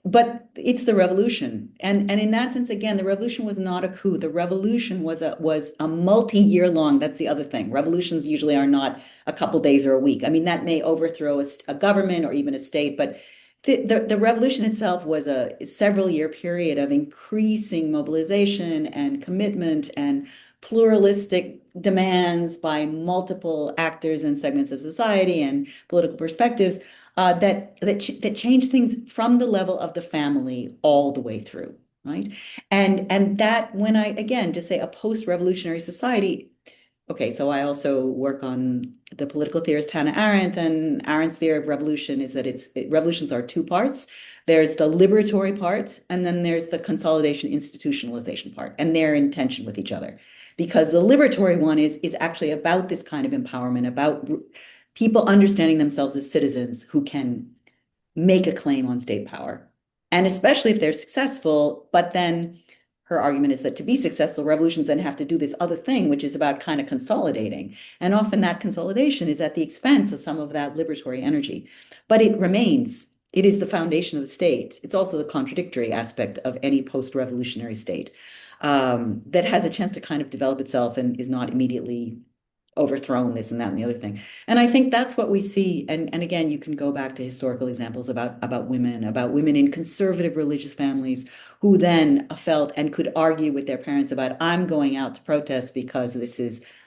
S2: but it's the revolution. And in that sense, again, the revolution was not a coup. The revolution was a multi-year long. That's the other thing. Revolutions usually are not a couple days or a week. I mean, that may overthrow a government or even a state, but the revolution itself was a several year period of increasing mobilization and commitment and pluralistic demands by multiple actors and segments of society and political perspectives, that change things from the level of the family all the way through, right? And that, when I, again, to say a post-revolutionary society. Okay, so I also work on the political theorist Hannah Arendt, and Arendt's theory of revolution is that revolutions are two parts. There's the liberatory part, and then there's the consolidation, institutionalization part, and they're in tension with each other. Because the liberatory one is actually about this kind of empowerment, about people understanding themselves as citizens who can make a claim on state power. And especially if they're successful, but then her argument is that to be successful, revolutions then have to do this other thing, which is about kind of consolidating. And often that consolidation is at the expense of some of that liberatory energy. But it remains, it is the foundation of the state. It's also the contradictory aspect of any post-revolutionary state, that has a chance to kind of develop itself and is not immediately overthrown, this and that and the other thing. And I think that's what we see. And again, you can go back to historical examples about women in conservative religious families who then felt and could argue with their parents about, I'm going out to protest because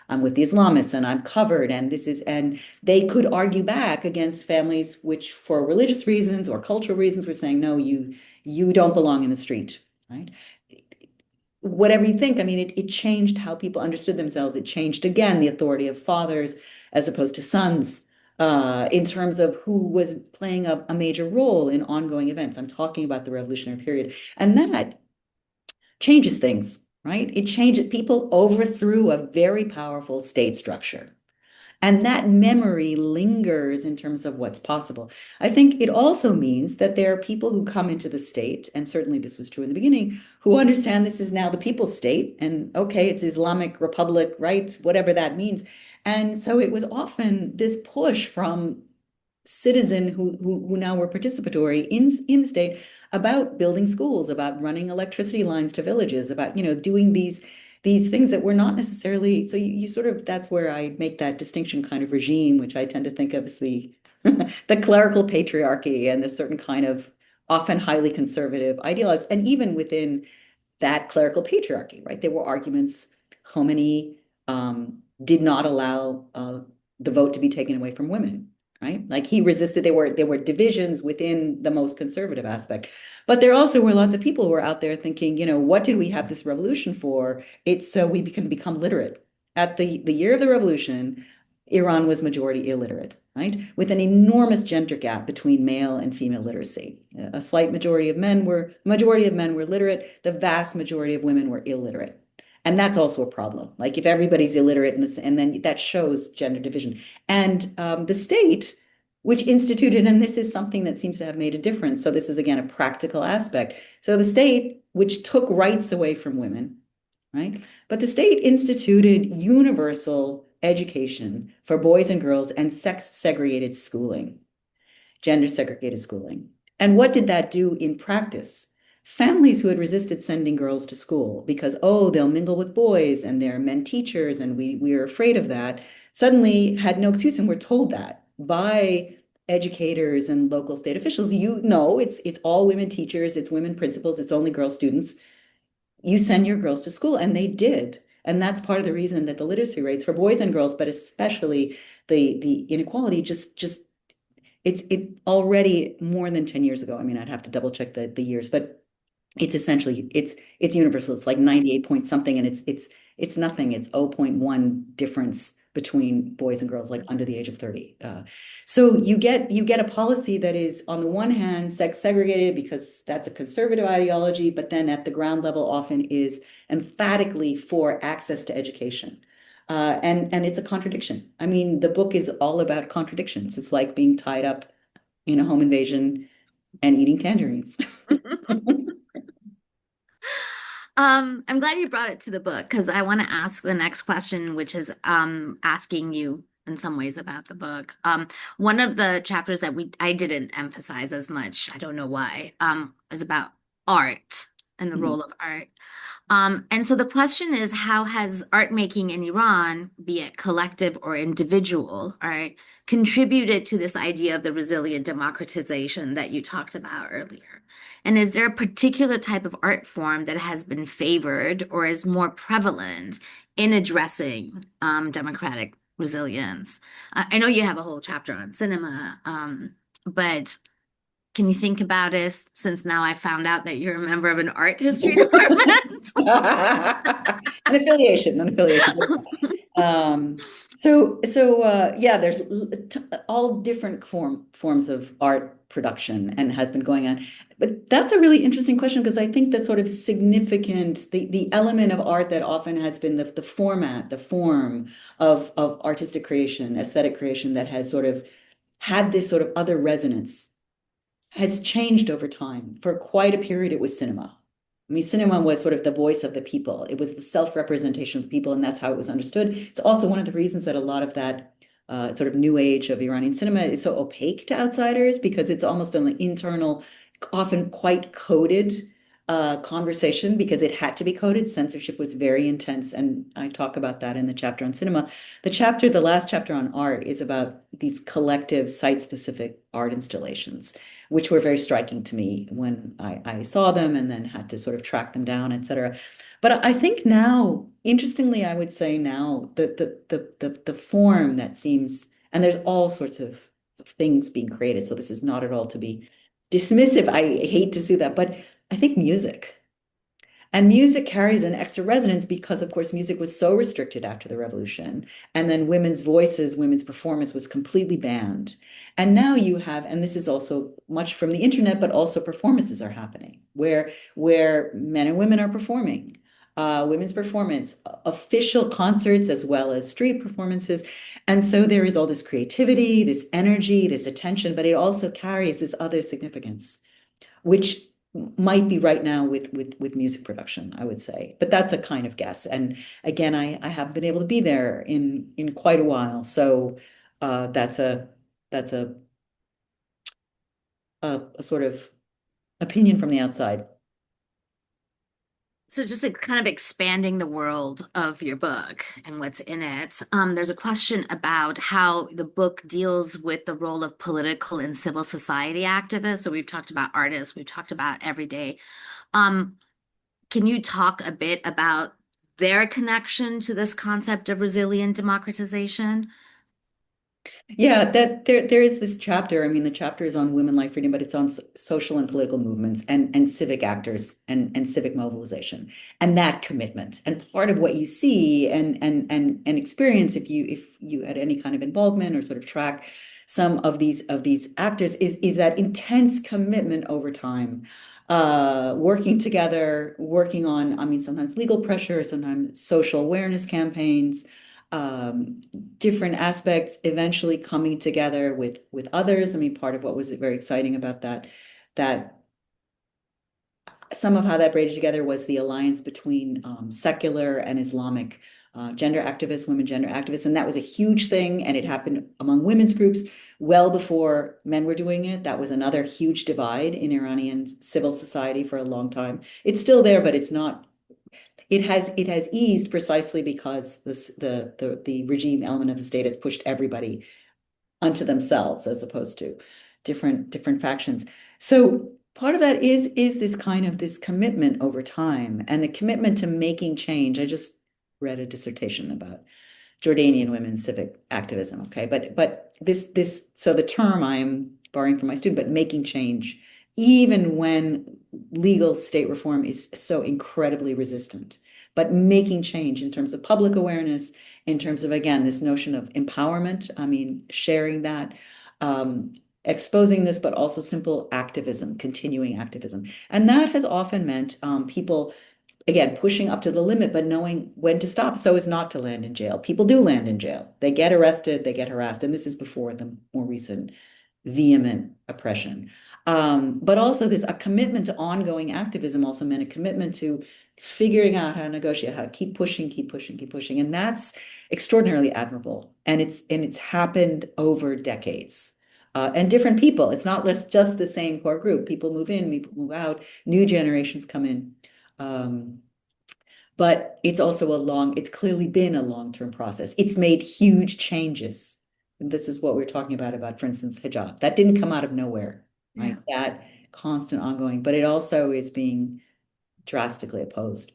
S2: I'm with the Islamists and I'm covered, and they could argue back against families which, for religious reasons or cultural reasons, were saying, no, you don't belong in the street, right? Whatever you think, I mean, it changed how people understood themselves. It changed, again, the authority of fathers as opposed to sons, in terms of who was playing a major role in ongoing events. I'm talking about the revolutionary period. And that changes things, right? It changes, people overthrew a very powerful state structure. And that memory lingers in terms of what's possible. I think it also means that there are people who come into the state, and certainly this was true in the beginning, who understand this is now the people's state, and okay, it's Islamic Republic, right? Whatever that means. And so it was often this push from citizen who now were participatory in the state about building schools, about running electricity lines to villages, about, doing these things that were not necessarily, so you sort of, that's where I make that distinction kind of regime, which I tend to think of as the the clerical patriarchy and a certain kind of often highly conservative ideologues. And even within that clerical patriarchy, right, there were arguments. Khomeini did not allow the vote to be taken away from women. Right? Like he resisted, there were divisions within the most conservative aspect. But there also were lots of people who were out there thinking, what did we have this revolution for? It's so we can become literate. At the year of the revolution, Iran was majority illiterate, right? With an enormous gender gap between male and female literacy. A slight majority of men were literate. The vast majority of women were illiterate. And that's also a problem. Like if everybody's illiterate and then that shows gender division. And the state, which instituted, and this is something that seems to have made a difference. So this is, again, a practical aspect. So the state, which took rights away from women, right? But the state instituted universal education for boys and girls and sex segregated schooling, gender segregated schooling. And what did that do in practice? Families who had resisted sending girls to school because, oh, they'll mingle with boys and they're men teachers and we're afraid of that, suddenly had no excuse and were told that by educators and local state officials, you know, it's all women teachers, it's women principals, it's only girl students. You send your girls to school, and they did. And that's part of the reason that the literacy rates for boys and girls, but especially the inequality just it already more than 10 years ago. I mean, I'd have to double check the years, but it's essentially it's universal. It's like 98 point something, and it's nothing. It's 0.1 difference between boys and girls like under the age of 30. So you get a policy that is on the one hand sex segregated because that's a conservative ideology, but then at the ground level often is emphatically for access to education. And it's a contradiction. I mean, the book is all about contradictions. It's like being tied up in a home invasion and eating tangerines.
S1: I'm glad you brought it to the book because I want to ask the next question, which is asking you in some ways about the book. One of the chapters that I didn't emphasize as much, I don't know why, is about art and the
S2: Mhm.
S1: role of art. And so the question is, how has art making in Iran, be it collective or individual, all right, contributed to this idea of the resilient democratization that you talked about earlier? And is there a particular type of art form that has been favored or is more prevalent in addressing democratic resilience? I know you have a whole chapter on cinema, but can you think about it since now I found out that you're a member of an art history department?
S2: An affiliation. Um, yeah, there's all different forms of art production and has been going on. But that's a really interesting question because I think that sort of significant, the element of art that often has been the format, the form of artistic creation, aesthetic creation that has sort of had this sort of other resonance has changed over time. For quite a period, it was cinema. I mean, cinema was sort of the voice of the people. It was the self-representation of the people, and that's how it was understood. It's also one of the reasons that a lot of that sort of new age of Iranian cinema is so opaque to outsiders because it's almost an internal, often quite coded conversation because it had to be coded. Censorship was very intense, and I talk about that in the chapter on cinema. The last chapter on art is about these collective site-specific art installations which were very striking to me when I saw them and then had to sort of track them down, et cetera. But I think now, interestingly, I would say now the form that seems, and there's all sorts of things being created. So this is not at all to be dismissive. I hate to see that, but I think music. And music carries an extra resonance because, of course, music was so restricted after the revolution. And then women's voices, women's performance was completely banned. And now you have, and this is also much from the internet, but also performances are happening where men and women are performing. Women's performance, official concerts as well as street performances. And so there is all this creativity, this energy, this attention, but it also carries this other significance, which might be right now with music production, I would say. But that's a kind of guess. And again, I haven't been able to be there in quite a while. So that's that's a sort of opinion from the outside.
S1: So just like kind of expanding the world of your book and what's in it, there's a question about how the book deals with the role of political and civil society activists. So we've talked about artists, we've talked about everyday. Um, can you talk a bit about their connection to this concept of resilient democratization?
S2: Yeah, that there is this chapter. I mean, the chapter is on women, life, freedom, but it's on social and political movements and civic actors and civic mobilization and that commitment. And part of what you see and experience if you had any kind of involvement or sort of track some of these actors is that intense commitment over time. Working together, working on, I mean, sometimes legal pressure, sometimes social awareness campaigns, um, different aspects eventually coming together with others. I mean, part of what was very exciting about that some of how that braided together was the alliance between secular and Islamic gender activists, women gender activists, and that was a huge thing, and it happened among women's groups well before men were doing it. That was another huge divide in Iranian civil society for a long time. It's still there, but it's not it has eased precisely because the regime element of the state has pushed everybody unto themselves as opposed to different factions. So part of that is this kind of this commitment over time and the commitment to making change. I just read a dissertation about Jordanian women's civic activism. Okay, but this so the term I'm borrowing from my student, but making change, even when legal state reform is so incredibly resistant, but making change in terms of public awareness, in terms of again this notion of empowerment. I mean, sharing that. Exposing this, but also simple activism, continuing activism. And that has often meant people again, pushing up to the limit, but knowing when to stop so as not to land in jail. People do land in jail. They get arrested, they get harassed. And this is before the more recent vehement oppression. But also this, a commitment to ongoing activism also meant a commitment to figuring out how to negotiate, how to keep pushing, keep pushing, keep pushing. And that's extraordinarily admirable. And it's happened over decades. And different people. It's not just the same core group. People move in, people move out, new generations come in. But it's also it's clearly been a long-term process. It's made huge changes. And this is what we're talking about, for instance, hijab. That didn't come out of nowhere, right?
S1: Yeah.
S2: That constant ongoing, but it also is being drastically opposed.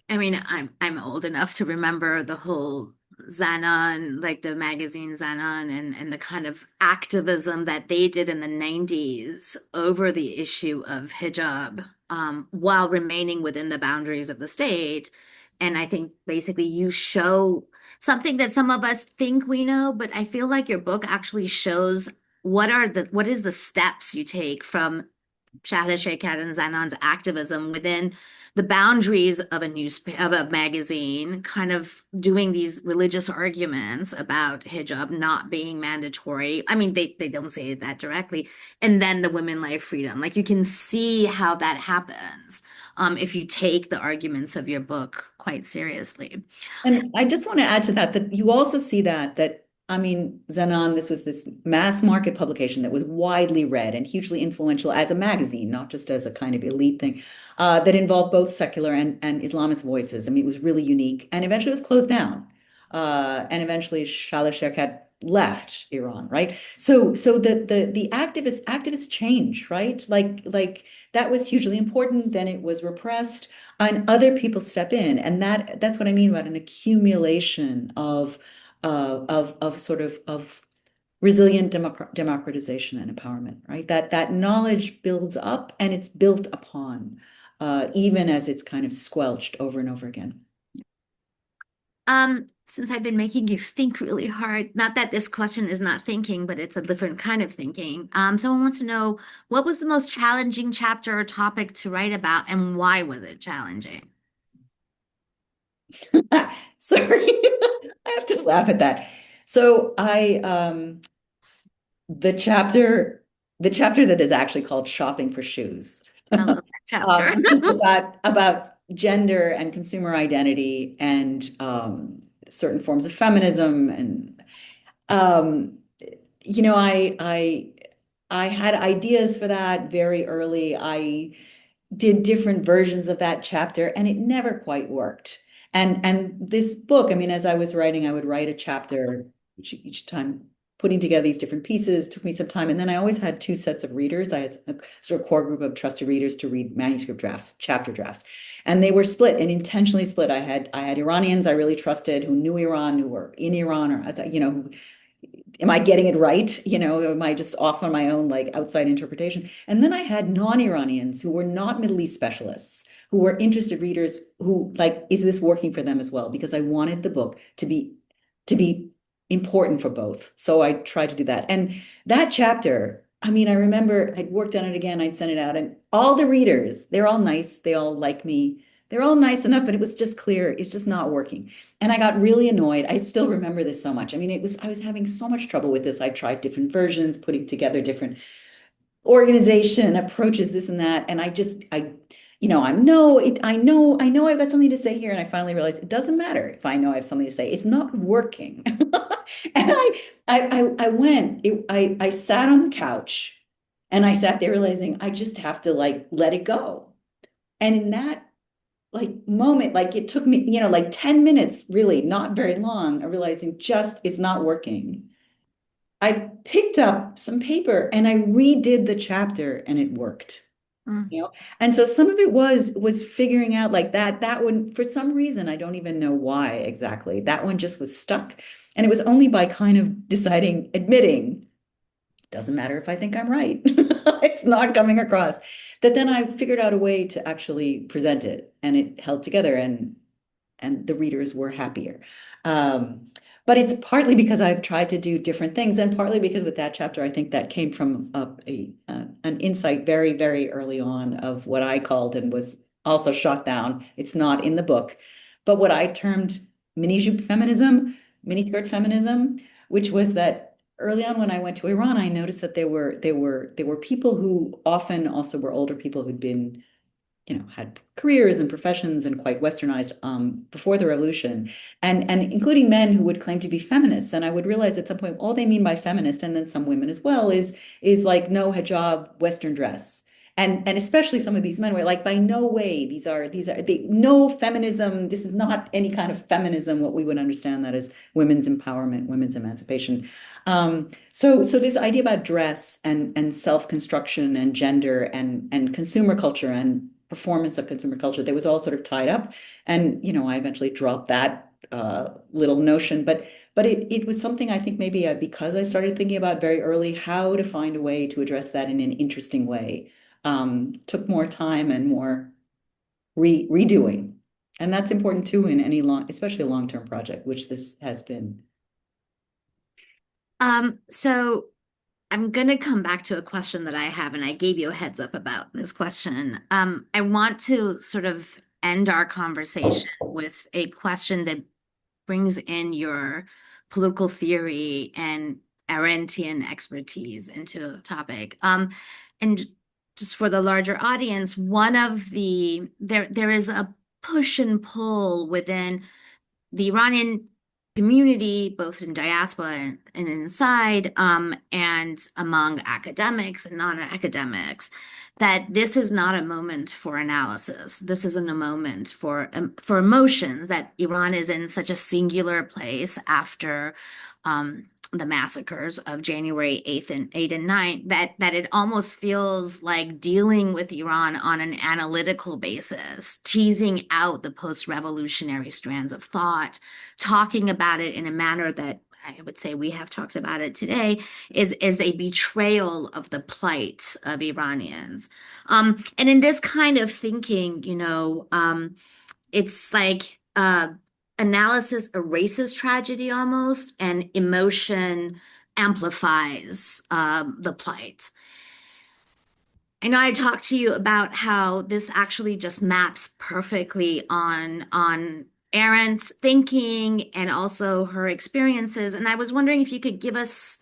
S1: I mean, I'm old enough to remember the whole Xenon, like the magazine Xenon, and the kind of activism that they did in the 90s over the issue of hijab, while remaining within the boundaries of the state. And I think basically you show something that some of us think we know, but I feel like your book actually shows what is the steps you take from Shahda Sheikhat and Zanon's activism within the boundaries of a magazine, kind of doing these religious arguments about hijab not being mandatory. I mean, they don't say that directly. And then the women life freedom. Like you can see how that happens if you take the arguments of your book quite seriously.
S2: And I just want to add to that, that you also see that I mean, Zanan, this was this mass market publication that was widely read and hugely influential as a magazine, not just as a kind of elite thing, that involved both secular and Islamist voices. I mean, it was really unique and eventually it was closed down. And eventually Shalih Sheikhat left Iran, right? So the activists change, right? Like that was hugely important. Then it was repressed, and other people step in, and that's what I mean about an accumulation of sort of resilient democratization and empowerment, right? That knowledge builds up and it's built upon, even as it's kind of squelched over and over again.
S1: Since I've been making you think really hard, not that this question is not thinking, but it's a different kind of thinking. Someone wants to know what was the most challenging chapter or topic to write about, and why was it challenging?
S2: Sorry, I have to laugh at that. So the chapter that is actually called Shopping for Shoes,
S1: I love that chapter.
S2: which is about gender and consumer identity and certain forms of feminism and um, you know I had ideas for that very early. I did different versions of that chapter and it never quite worked. And this book, I mean, as I was writing, I would write a chapter each time, putting together these different pieces took me some time. And then I always had two sets of readers. I had a sort of core group of trusted readers to read manuscript drafts, chapter drafts. And they were split and intentionally split. I had Iranians I really trusted who knew Iran, who were in Iran, or who am I getting it right? Am I just off on my own, like outside interpretation? And then I had non-Iranians who were not Middle East specialists, who were interested readers who like, is this working for them as well? Because I wanted the book to be important for both. So I tried to do that. And that chapter, I mean, I remember I'd worked on it again, I'd sent it out, and all the readers, they're all nice, they all like me. They're all nice enough, but it was just clear it's just not working. And I got really annoyed. I still remember this so much. I mean, I was having so much trouble with this. I tried different versions, putting together different organization approaches, this and that. And I know I've got something to say here. And I finally realized it doesn't matter if I know I have something to say. It's not working. And I sat on the couch and I sat there realizing I just have to like let it go. And in that like moment, like it took me, like 10 minutes, really not very long, of realizing just it's not working. I picked up some paper and I redid the chapter and it worked.
S1: Mm.
S2: You know, and so some of it was figuring out like that one for some reason I don't even know why exactly that one just was stuck, and it was only by kind of deciding, admitting, doesn't matter if I think I'm right, it's not coming across, that then I figured out a way to actually present it and it held together, and the readers were happier. Um, but it's partly because I've tried to do different things, and partly because with that chapter, I think that came from an insight very, very early on of what I called and was also shot down. It's not in the book, but what I termed mini jupe feminism, miniskirt feminism, which was that early on when I went to Iran, I noticed that there were people who often also were older people who'd been, had careers and professions and quite westernized before the revolution, and including men who would claim to be feminists. And I would realize at some point all they mean by feminist, and then some women as well, is like no hijab, Western dress. And especially some of these men were like, by no way, these are they, no feminism. This is not any kind of feminism, what we would understand that as women's empowerment, women's emancipation. So this idea about dress and self-construction and gender and consumer culture and performance of consumer culture, that was all sort of tied up. And, I eventually dropped that little notion, but it was something I think maybe because I started thinking about very early how to find a way to address that in an interesting way. Took more time and more redoing. And that's important too in any especially a long-term project, which this has been.
S1: So I'm going to come back to a question that I have, and I gave you a heads up about this question. I want to sort of end our conversation with a question that brings in your political theory and Arendtian expertise into a topic. And just for the larger audience, there is a push and pull within the Iranian community, both in diaspora and inside, and among academics and non-academics, that this is not a moment for analysis. This isn't a moment for emotions. That Iran is in such a singular place after the massacres of January 8th and 8th and 9th, that it almost feels like dealing with Iran on an analytical basis, teasing out the post-revolutionary strands of thought, talking about it in a manner that I would say we have talked about it today, is a betrayal of the plight of Iranians. And in this kind of thinking, it's like analysis erases tragedy almost, and emotion amplifies the plight. I know I talked to you about how this actually just maps perfectly on Erin's thinking and also her experiences. And I was wondering if you could give us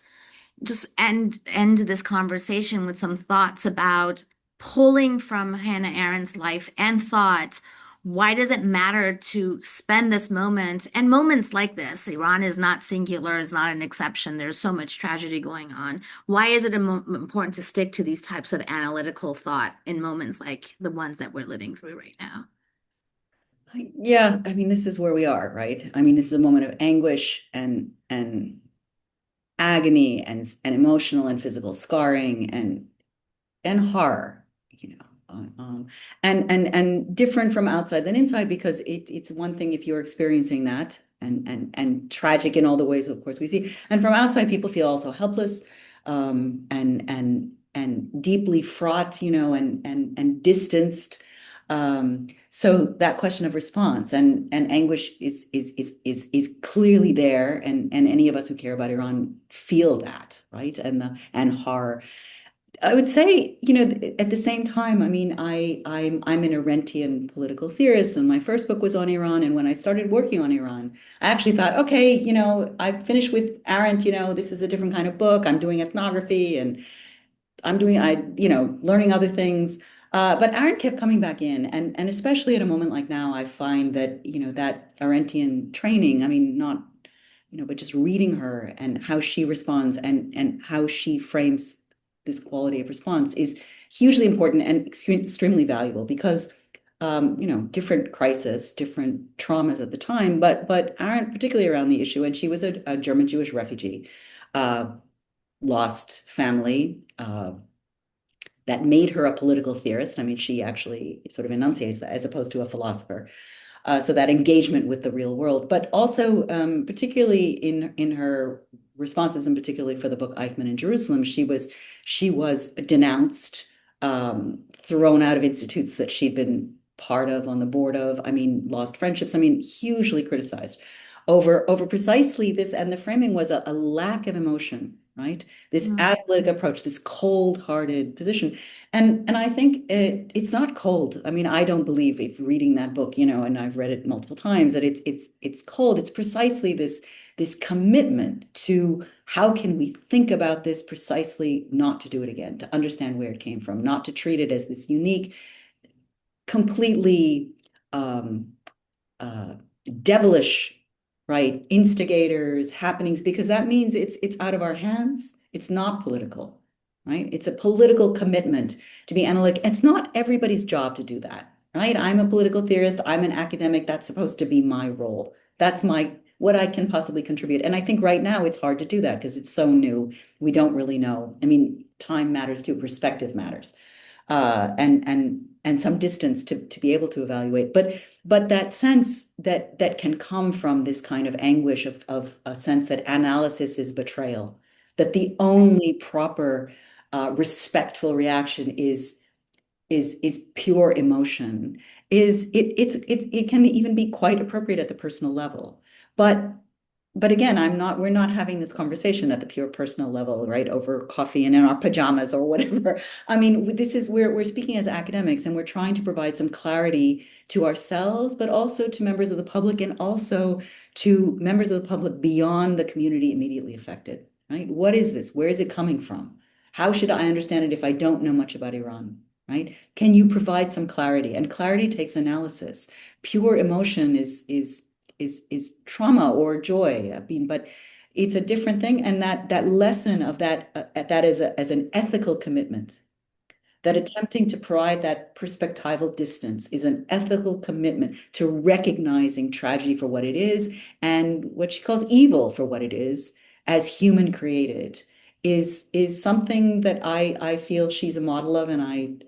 S1: just end this conversation with some thoughts about pulling from Hannah Arendt's life and thought. Why does it matter to spend this moment and moments like this? Iran is not singular, is not an exception. There's so much tragedy going on. Why is it important to stick to these types of analytical thought in moments like the ones that we're living through right now?
S2: Yeah, I mean, this is where we are, right? I mean, this is a moment of anguish and agony and emotional and physical scarring and horror, and different from outside than inside, because it's one thing if you're experiencing that and tragic in all the ways, of course, we see, and from outside people feel also helpless, and deeply fraught, and distanced. So that question of response and anguish is clearly there, and any of us who care about Iran feel that, right? And horror. I would say, at the same time, I mean, I'm an Arendtian political theorist, and my first book was on Iran. And when I started working on Iran, I actually thought, okay, I've finished with Arendt, this is a different kind of book. I'm doing ethnography and learning other things. But Arendt kept coming back in, and especially at a moment like now, I find that, that Arendtian training, I mean, not, but just reading her and how she responds and how she frames this quality of response is hugely important and extremely valuable, because different crisis, different traumas at the time, but Arendt particularly around the issue, and she was a German Jewish refugee. lost family, that made her a political theorist. I mean, she actually sort of enunciates that as opposed to a philosopher. So that engagement with the real world, but also particularly in her responses, and particularly for the book Eichmann in Jerusalem, she was denounced, thrown out of institutes that she'd been part of, on the board of. I mean, lost friendships. I mean, hugely criticized over precisely this. And the framing was a lack of emotion, right? This
S1: Mm.
S2: analytic approach, this cold-hearted position. And I think it's not cold. I mean, I don't believe, if reading that book, and I've read it multiple times, that it's cold. It's precisely this commitment to how can we think about this precisely, not to do it again, to understand where it came from, not to treat it as this unique, completely uh, devilish, right? Instigators, happenings, because that means it's out of our hands. It's not political, right? It's a political commitment to be analytic. It's not everybody's job to do that, right? I'm a political theorist. I'm an academic. That's supposed to be my role. That's what I can possibly contribute. And I think right now it's hard to do that because it's so new. We don't really know. I mean, time matters too. Perspective matters, and some distance to be able to evaluate. But that sense that can come from this kind of anguish of a sense that analysis is betrayal, that the only proper respectful reaction is pure emotion, it can even be quite appropriate at the personal level. But again, we're not having this conversation at the pure personal level, right? Over coffee and in our pajamas or whatever. I mean, this is where we're speaking as academics, and we're trying to provide some clarity to ourselves, but also to members of the public, and also to members of the public beyond the community immediately affected, right? What is this? Where is it coming from? How should I understand it if I don't know much about Iran, right? Can you provide some clarity? And clarity takes analysis. Pure emotion is trauma or joy. I mean, but it's a different thing. And that lesson of that as an ethical commitment, that attempting to provide that perspectival distance is an ethical commitment to recognizing tragedy for what it is, and what she calls evil for what it is, as human created, is something that I feel she's a model of, and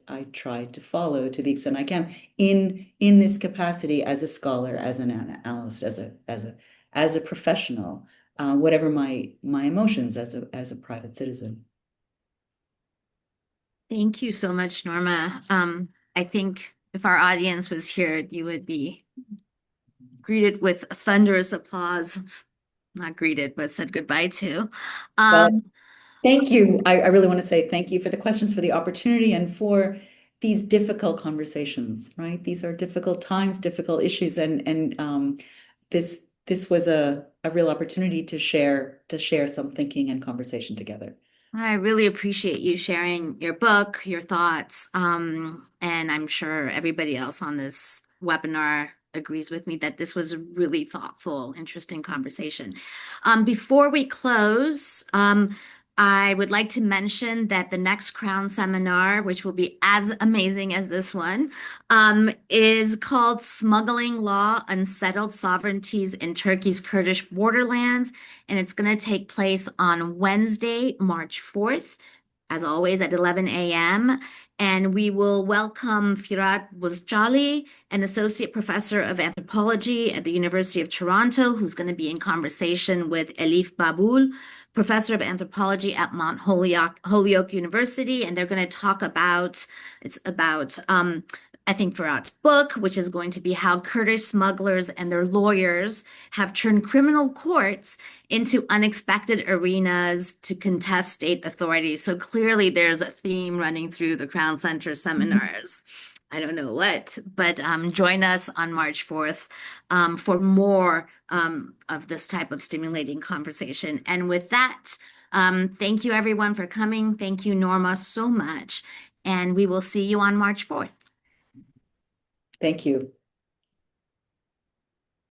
S2: I try to follow to the extent I can in this capacity as a scholar, as an analyst, as a professional, whatever my emotions as a private citizen.
S1: Thank you so much, Norma. I think if our audience was here, you would be greeted with thunderous applause. Not greeted, but said goodbye to.
S2: Well,
S1: Um,
S2: thank you. I really want to say thank you for the questions, for the opportunity, and for these difficult conversations, right? These are difficult times, difficult issues, and this was a real opportunity to share some thinking and conversation together.
S1: I really appreciate you sharing your book, your thoughts, and I'm sure everybody else on this webinar agrees with me that this was a really thoughtful, interesting conversation. Before we close, I would like to mention that the next Crown seminar, which will be as amazing as this one, is called Smuggling Law, Unsettled Sovereignties in Turkey's Kurdish Borderlands, and it's going to take place on Wednesday, March 4th, as always at 11 a.m. And we will welcome Firat Buzjali, an associate professor of anthropology at the University of Toronto, who's going to be in conversation with Elif Babul, professor of anthropology at Mount Holyoke University, and they're going to talk about I think Firat's book, which is going to be how Kurdish smugglers and their lawyers have turned criminal courts into unexpected arenas to contest state authorities. So clearly there's a theme running through the Crown Center seminars. I don't know what, but join us on March 4th for more of this type of stimulating conversation. And with that, thank you everyone for coming. Thank you, Norma, so much. And we will see you on March 4th.
S2: Thank you.